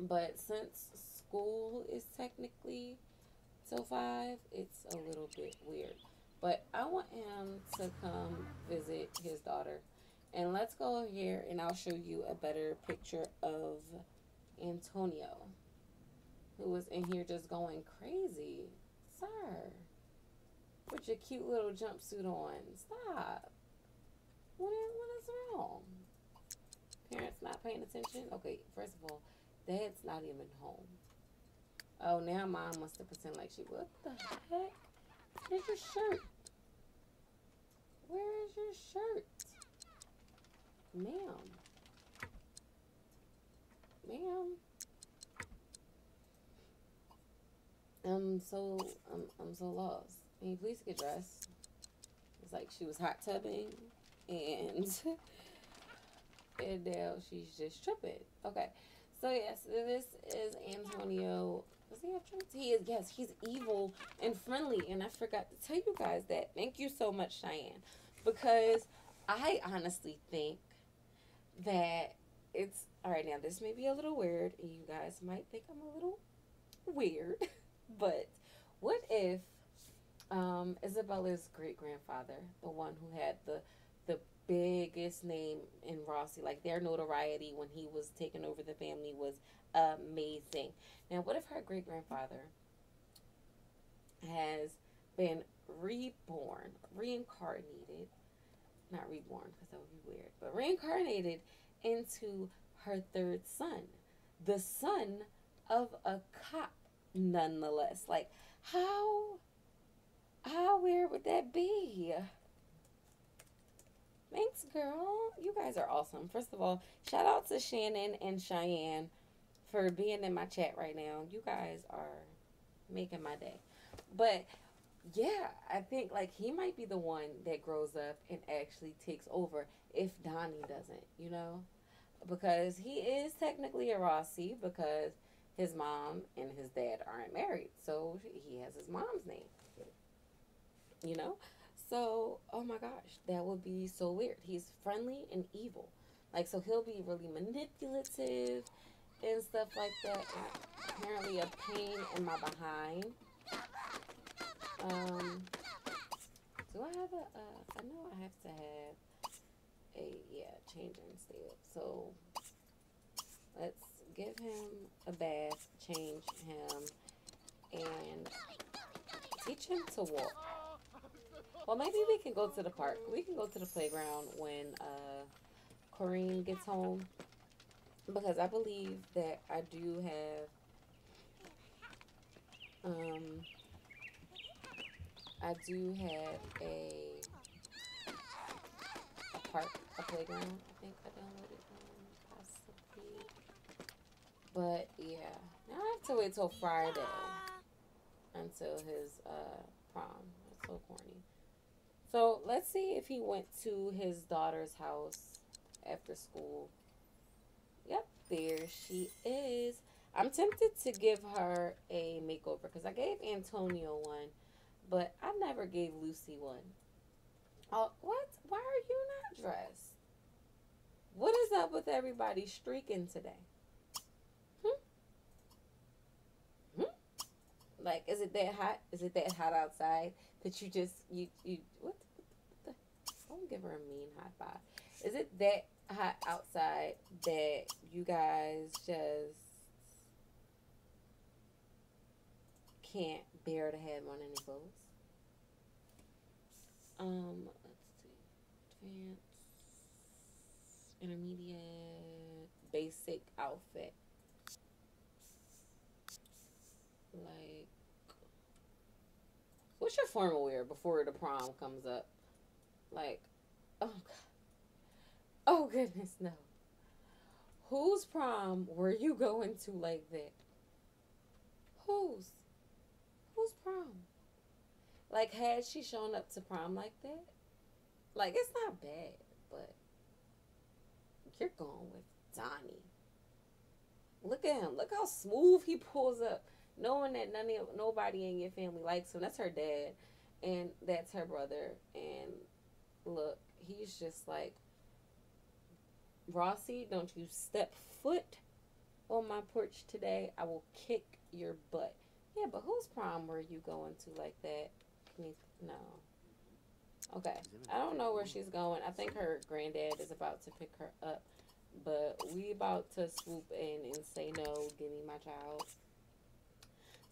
But since school is technically till 5, it's a little bit weird. But I want him to come visit his daughter. And let's go here and I'll show you a better picture of Antonio, who was in here just going crazy. Sir, put your cute little jumpsuit on. Stop. What is wrong? Parents not paying attention? Okay, first of all, Dad's not even home. Oh, now Mom wants to pretend like she... What the heck? Where's your shirt? Where is your shirt? Ma'am. I'm so lost. Can you please get dressed? It's like she was hot tubbing and and now she's just tripping. Okay. So yes, this is Antonio. Does he have traits? He is, yes, he's evil and friendly. And I forgot to tell you guys that. Thank you so much, Cheyenne. Because I honestly think that it's, alright, now this may be a little weird, and you guys might think I'm a little weird, but what if Isabella's great-grandfather, the one who had the biggest name in Rossi, like their notoriety when he was taking over the family was amazing. Now, what if her great-grandfather has been reincarnated, not reborn because that would be weird, but reincarnated into her third son, the son of a cop, nonetheless. Like, how weird would that be? Thanks, girl. You guys are awesome. First of all, shout out to Shannon and Cheyenne for being in my chat right now. You guys are making my day. But yeah, I think like he might be the one that grows up and actually takes over if Donnie doesn't, you know? Because he is technically a Rossi because his mom and his dad aren't married. So he has his mom's name, you know? So, oh my gosh, that would be so weird. He's friendly and evil. Like, so he'll be really manipulative and stuff like that. And apparently a pain in my behind. Do I have I know I have to have changing still. So, let's give him a bath, change him, and teach him to walk. Well, maybe we can go to the park. We can go to the playground when Corrine gets home. Because I believe that I do have a park, a playground. I think I downloaded possibly. But yeah, now I have to wait till Friday until his prom. That's so corny. So let's see if he went to his daughter's house after school. Yep, there she is. I'm tempted to give her a makeover because I gave Antonio one, but I never gave Lucy one. Oh, what? Why are you not dressed? What is up with everybody streaking today? Like, is it that hot? Is it that hot outside that you just, what the, don't give her a mean high five. Is it that hot outside that you guys just can't bear to have on any clothes? Let's see. Advanced, intermediate, basic outfit. Like, what's your formal wear before the prom comes up? Like, oh God. Oh goodness, no. Whose prom were you going to like that? Whose prom? Like, had she shown up to prom like that? Like, it's not bad, but You're going with Donnie. Look at him. Look how smooth he pulls up, knowing that nobody in your family likes him. That's her dad, and that's her brother. And look, he's just like, Rossi, don't you step foot on my porch today. I will kick your butt. Yeah, but whose prom were you going to like that? No. Okay. I don't know where she's going. I think her granddad is about to pick her up. But we about to swoop in and say no, give me my child.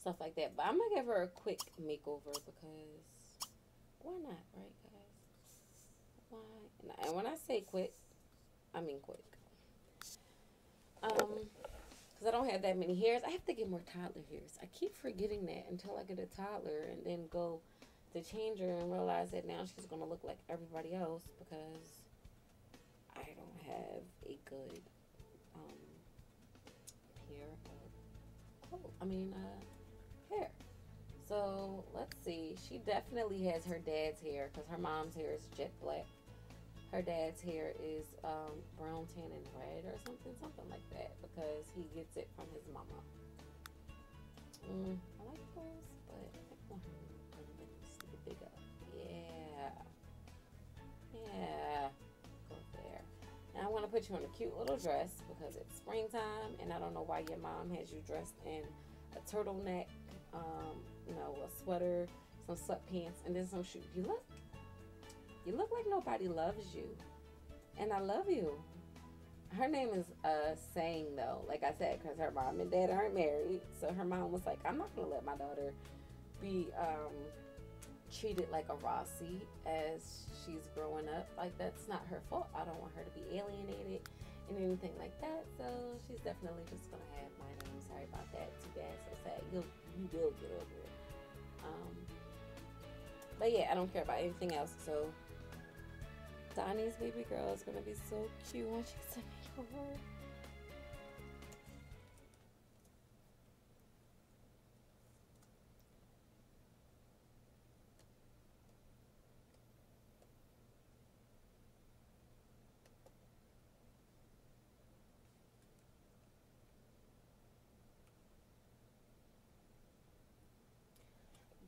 Stuff like that. But I'm going to give her a quick makeover because why not, right, guys? Why? And when I say quick, I mean quick. Because I don't have that many hairs. I have to get more toddler hairs. I keep forgetting that until I get a toddler and then go to change her and realize that now she's going to look like everybody else because I don't have a good pair of clothes. Hair. So let's see. She definitely has her dad's hair because her mom's hair is jet black. Her dad's hair is brown, tan, and red or something like that because he gets it from his mama. I like those, but I think I want her to get bigger. Yeah. Go there. And I want to put you in a cute little dress because it's springtime, and I don't know why your mom has you dressed in a turtleneck, a sweater, some sweatpants, and then some shoes. You look like nobody loves you, and I love you. Her name is Sang, though, like I said, because her mom and dad aren't married. So her mom was like, I'm not going to let my daughter be treated like a Rossi as she's growing up. Like, that's not her fault. I don't want her to be alienated and anything like that. So she's definitely just going to have my name. Sorry about that. Too bad. So sad. You will get over it. But yeah, I don't care about anything else. So Donnie's baby girl is going to be so cute when she's a makeover.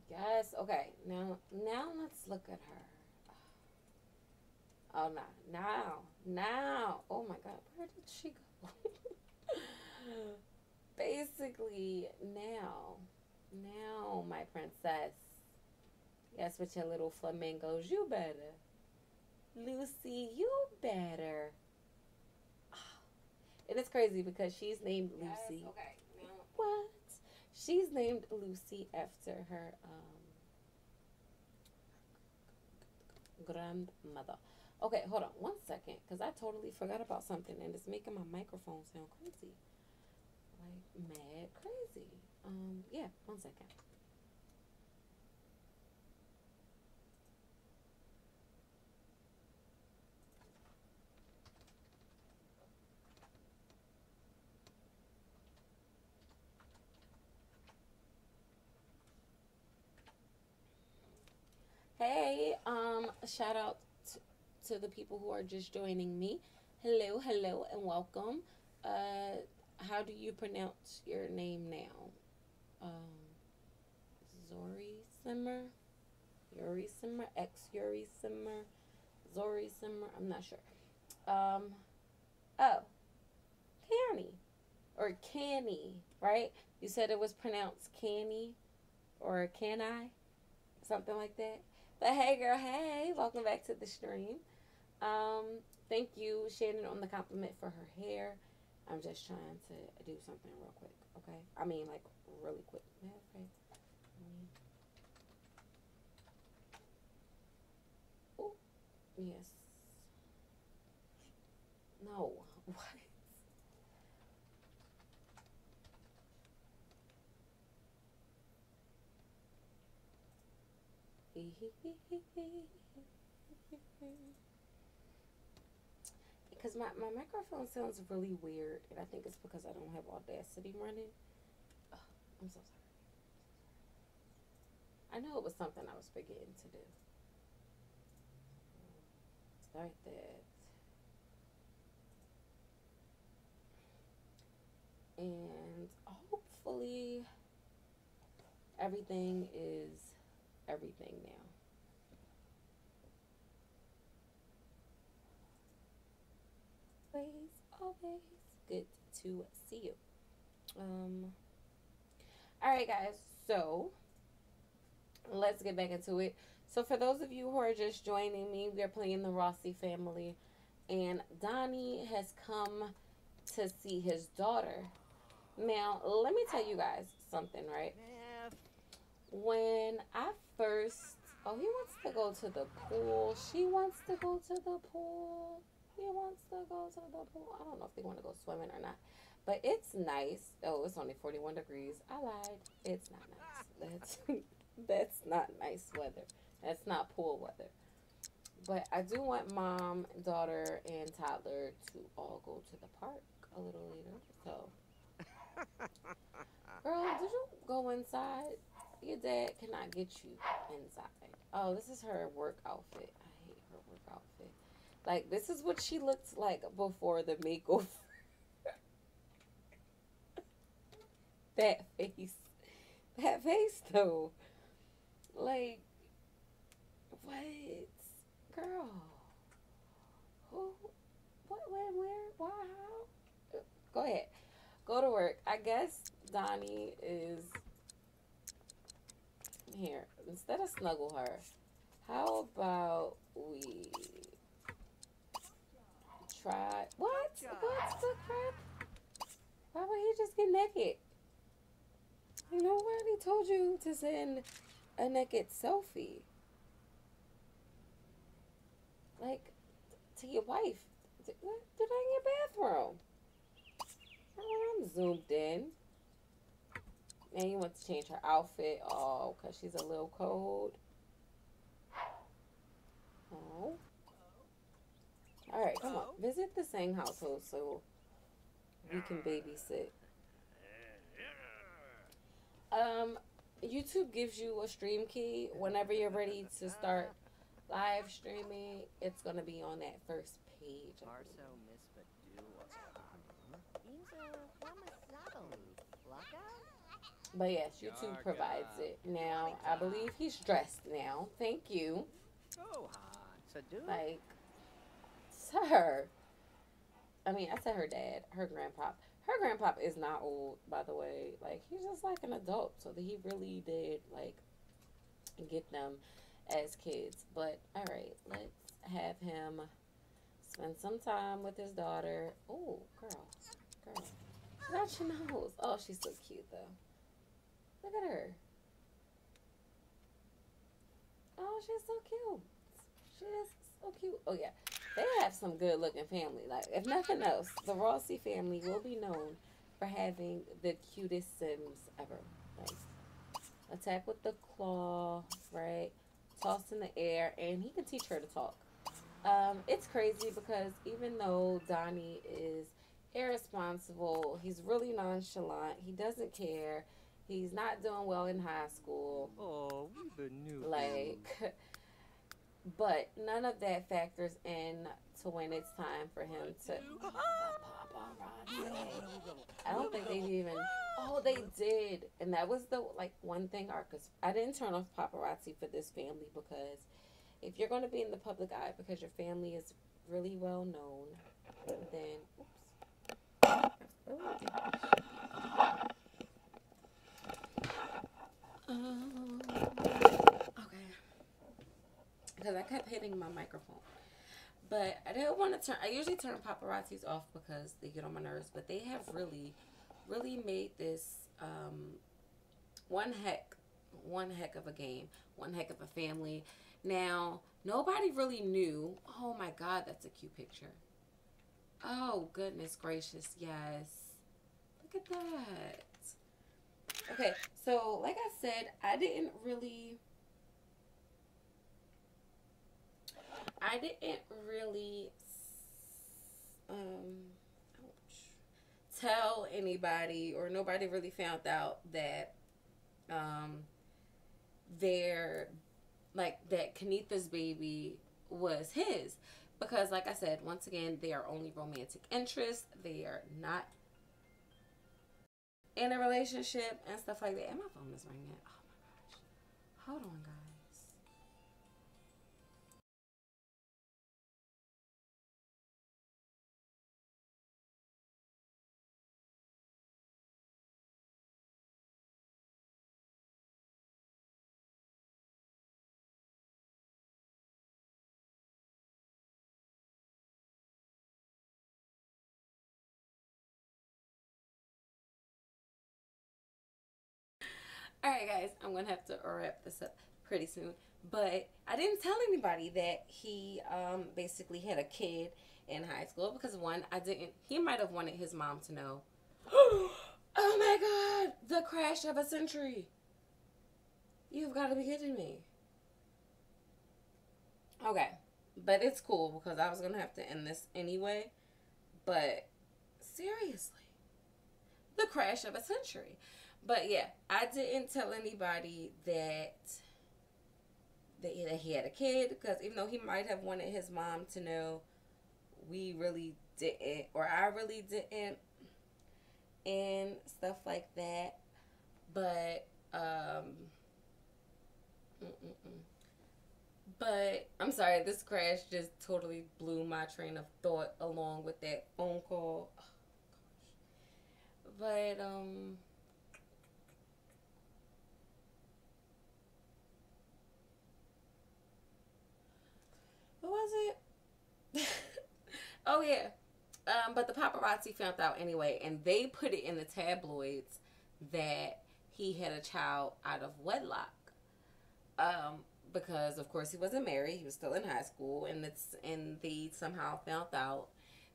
Yes, okay. Now let's look at her. Oh, no. Now. Oh, my God. Where did she go? Basically, now, my princess. Yes, with your little flamingos. You better. Lucy, you better. And it's crazy because she's named Lucy. Yes, okay. Now. What? She's named Lucy after her grandmother. Okay, hold on 1 second, because I totally forgot about something, and it's making my microphone sound crazy. Like, mad crazy. Yeah, 1 second. Hey, shout out to the people who are just joining me. Hello, and welcome. How do you pronounce your name now? Zori Simmer, Yuri Simmer, Yuri Simmer, Zori Simmer. I'm not sure. Oh, Canny or Canny, right? You said it was pronounced Canny or Can I, something like that. But hey, girl, hey, welcome back to the stream. Thank you, Shannon, on the compliment for her hair. I'm just trying to do something real quick, okay? I mean, like, really quick. Okay. Oh, yes. No. What? Because my microphone sounds really weird, and I think it's because I don't have Audacity running. Oh, I'm so sorry. I know it was something I was forgetting to do. Start that. And hopefully everything is everything now. Always good to see you. All right, guys. So let's get back into it. So for those of you who are just joining me, we are playing the Rossi Family, and Donnie has come to see his daughter. Now, let me tell you guys something, right? When I first, he wants to go to the pool. She wants to go to the pool. He wants to go to the pool. I don't know if they want to go swimming or not. But it's nice. Oh, it's only 41 degrees. I lied. It's not nice. That's not nice weather. That's not pool weather. But I do want mom, daughter, and toddler to all go to the park a little later. So, girl, did you go inside? Your dad cannot get you inside. Oh, this is her work outfit. I hate her work outfit. Like, this is what she looked like before the makeover. That face. That face, though. Like, what? Girl. Who? What? When? Where? Why? How? Go ahead. Go to work. I guess Donnie is... Here. Instead of snuggle her, how about we try... What? What's the crap? Why would he just get naked? You know what? He told you to send a naked selfie. Like, to your wife. Do that in your bathroom. I'm zoomed in. And you want to change her outfit. Oh, because she's a little cold. Oh. Alright, come on. Visit the same household so we can babysit. YouTube gives you a stream key whenever you're ready to start live streaming. It's gonna be on that first page. But yes, YouTube provides it. Now, I believe he's dressed now. Thank you. Like, sir. I mean, I said her dad, her grandpa. Her grandpa is not old, by the way. Like, he's just like an adult. So that he really did, like, get them as kids. But, alright, let's have him spend some time with his daughter. Oh, girl. Not your nose. Oh, she's so cute, though. Look at her. Oh, she's so cute. She is so cute. Oh, yeah. They have some good-looking family. Like, if nothing else, the Rossi family will be known for having the cutest Sims ever. Like, attack with the claw, right? Toss in the air, and he can teach her to talk. It's crazy because even though Donnie is irresponsible, he's really nonchalant. He doesn't care. He's not doing well in high school. Oh, the new. Like, but none of that factors in to when it's time for him to... I don't think they even... Oh, they did. And that was the, like, one thing, because I didn't turn off paparazzi for this family because if you're going to be in the public eye because your family is really well known, then... Oops. Okay. Because I kept hitting my microphone. But I didn't want to turn... I usually turn paparazzis off because they get on my nerves. But they have really made this one heck of a game. One heck of a family. Now, nobody really knew... Oh my God, that's a cute picture. Oh, goodness gracious, yes. Look at that. Okay, so like I said, I didn't really tell anybody, or nobody really found out that that Kanitha's baby was his. Because like I said, once again, they are only romantic interests. They are not in a relationship and stuff like that. And my phone is ringing. Oh my gosh. Hold on, guys. All right, guys, I'm gonna have to wrap this up pretty soon. But I didn't tell anybody that he basically had a kid in high school because one, I didn't. He might have wanted his mom to know. Oh my God! The crash of a century. You've got to be kidding me. Okay, but it's cool because I was gonna have to end this anyway. But seriously, the crash of a century. But yeah, I didn't tell anybody that he had a kid because even though he might have wanted his mom to know, we really didn't, or I really didn't, and stuff like that. But but I'm sorry, this crash just totally blew my train of thought along with that phone call. Oh, gosh. But what was it? Oh yeah. But the paparazzi found out anyway, and they put it in the tabloids that he had a child out of wedlock. Because of course he wasn't married, he was still in high school, and they somehow found out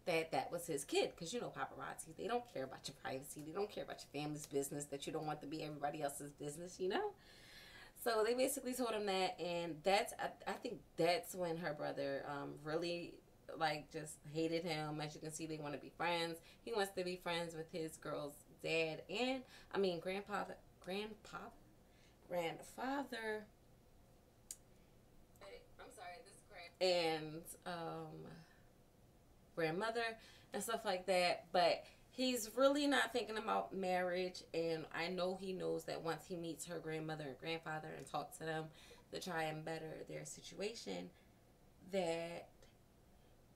that that was his kid. Because you know paparazzi, they don't care about your privacy, they don't care about your family's business that you don't want to be everybody else's business, you know. So they basically told him that, and I think that's when her brother really like just hated him. As you can see, they want to be friends. He wants to be friends with his girl's dad and grandfather, I'm sorry, this and grandmother and stuff like that. But he's really not thinking about marriage, and I know he knows that once he meets her grandmother and grandfather and talks to them to try and better their situation, that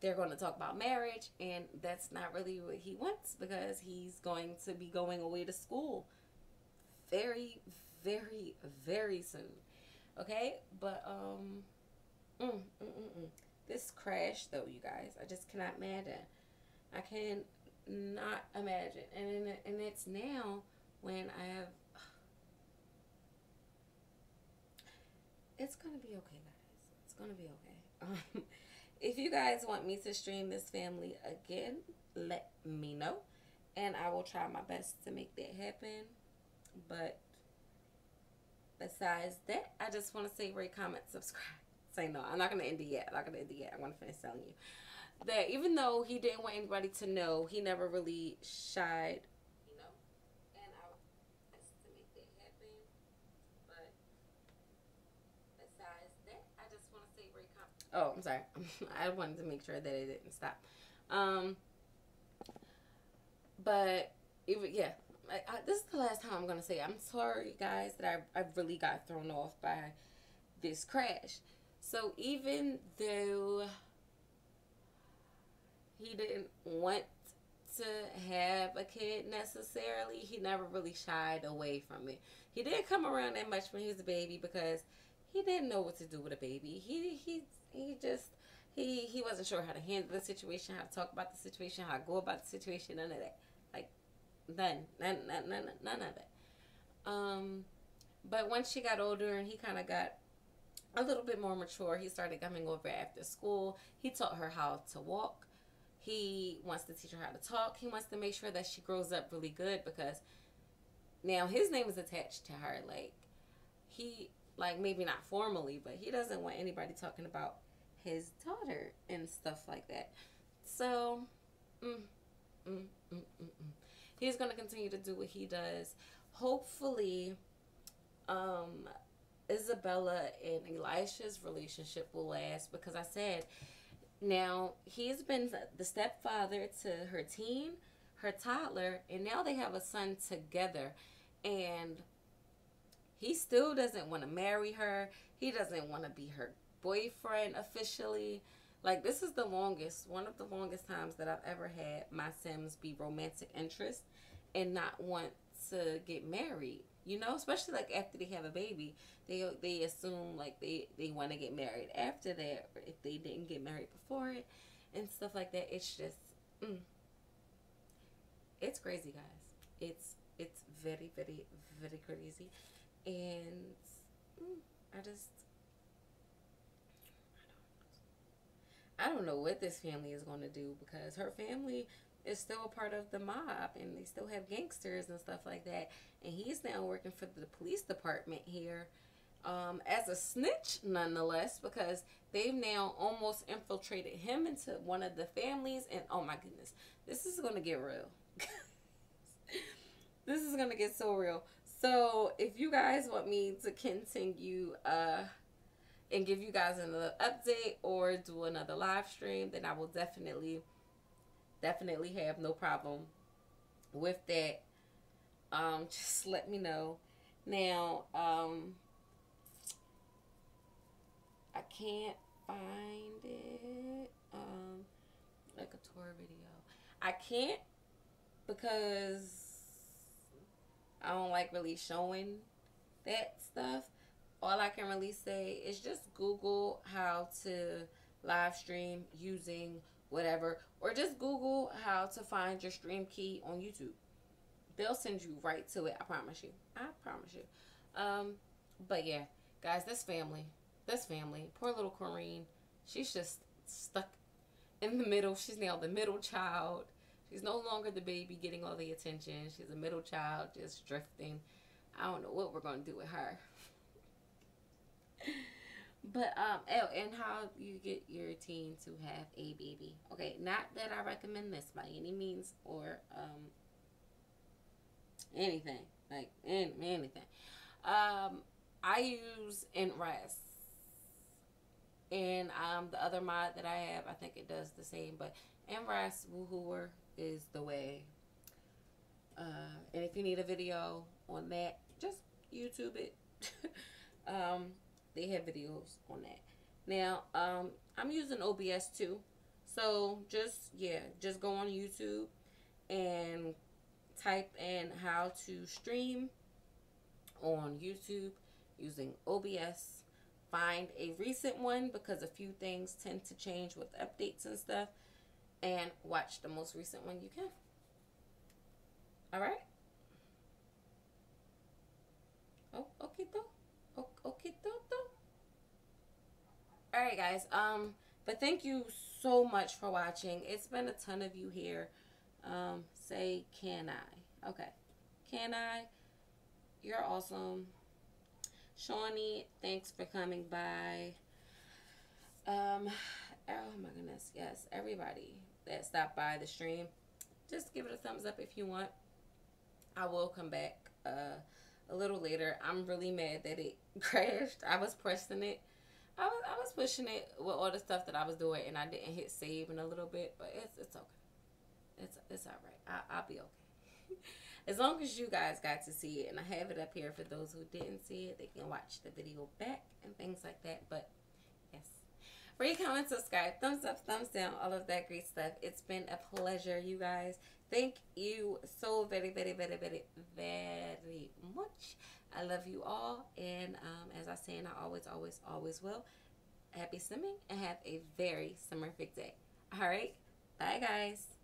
they're going to talk about marriage, and that's not really what he wants because he's going to be going away to school very, very, very soon. Okay, but this crash though, you guys, I just cannot imagine. I can not imagine, and it's now when I have. It's gonna be okay, guys. It's gonna be okay. If you guys want me to stream this family again, let me know, and I will try my best to make that happen. But besides that, I just want to say, rate, comment, subscribe. Say no, I'm not gonna end it yet. I'm not gonna end it yet. I want to finish telling you that even though he didn't want anybody to know, he never really shied, you know, and I was to make that happen. But besides that, I just want to say great comment. Oh, I'm sorry. I wanted to make sure that it didn't stop. But even yeah, this is the last time I'm gonna say I'm sorry, guys, that I really got thrown off by this crash. So even though he didn't want to have a kid necessarily, he never really shied away from it. He didn't come around that much when he was a baby because he didn't know what to do with a baby. He wasn't sure how to handle the situation, how to talk about the situation, how to go about the situation, none of that. Like none of that. But once she got older and he kind of got a little bit more mature, he started coming over after school. He taught her how to walk. He wants to teach her how to talk. He wants to make sure that she grows up really good because now his name is attached to her. Like, he, like, maybe not formally, but he doesn't want anybody talking about his daughter and stuff like that. So, he's going to continue to do what he does. Hopefully, Isabella and Elisha's relationship will last because I said, now he's been the stepfather to her teen, her toddler, and now they have a son together. And he still doesn't want to marry her. He doesn't want to be her boyfriend officially. Like, this is one of the longest times that I've ever had my Sims be romantic interest and not want to get married. You know, especially like after they have a baby, they assume like they want to get married after that, or if they didn't get married before it, and stuff like that. It's just, it's crazy, guys. It's very, very, very crazy, and I don't know what this family is going to do, because her family is still a part of the mob, and they still have gangsters and stuff like that. And he's now working for the police department here, as a snitch, nonetheless, because they've now almost infiltrated him into one of the families. And oh my goodness, this is going to get real. This is going to get so real. So if you guys want me to continue and give you guys another update or do another live stream, then I will definitely have no problem with that. Just let me know. Now, I can't find it. Like a tour video. I can't, because I don't like really showing that stuff. All I can really say is just Google how to live stream using whatever, or just Google how to find your stream key on YouTube. They'll send you right to it. I promise you. I promise you. But yeah, guys, this family, poor little Corrine, she's just stuck in the middle. She's now the middle child. She's no longer the baby getting all the attention. She's a middle child just drifting. I don't know what we're going to do with her. But oh, and how you get your teen to have a baby. Okay, not that I recommend this by any means, or anything, like anything. I use NRES, and the other mod that I have, I think it does the same, but NRES Woohooer is the way. And if you need a video on that, just YouTube it. They have videos on that. Now, I'm using OBS too. So just go on YouTube and type in how to stream on YouTube using OBS. Find a recent one, because a few things tend to change with updates and stuff. And watch the most recent one you can. Alright? Oh, okay though. Okay though. Alright, guys. But thank you so much for watching. It's been a ton of you here. Say, can I? Okay. Can I? You're awesome. Shawnee, thanks for coming by. Oh my goodness. Yes, everybody that stopped by the stream, just give it a thumbs up if you want. I will come back a little later. I'm really mad that it crashed. I was pressing it. I was pushing it with all the stuff that I was doing, and I didn't hit save in a little bit, but it's okay. It's all right. I'll be okay. As long as you guys got to see it, and I have it up here for those who didn't see it, they can watch the video back and things like that. But yes, rate, comment, subscribe, thumbs up, thumbs down, all of that great stuff. It's been a pleasure, you guys. Thank you so very, very, very, very, very much. I love you all, and as I say, and I always will, happy simming and have a very sumerific day. All right, bye guys.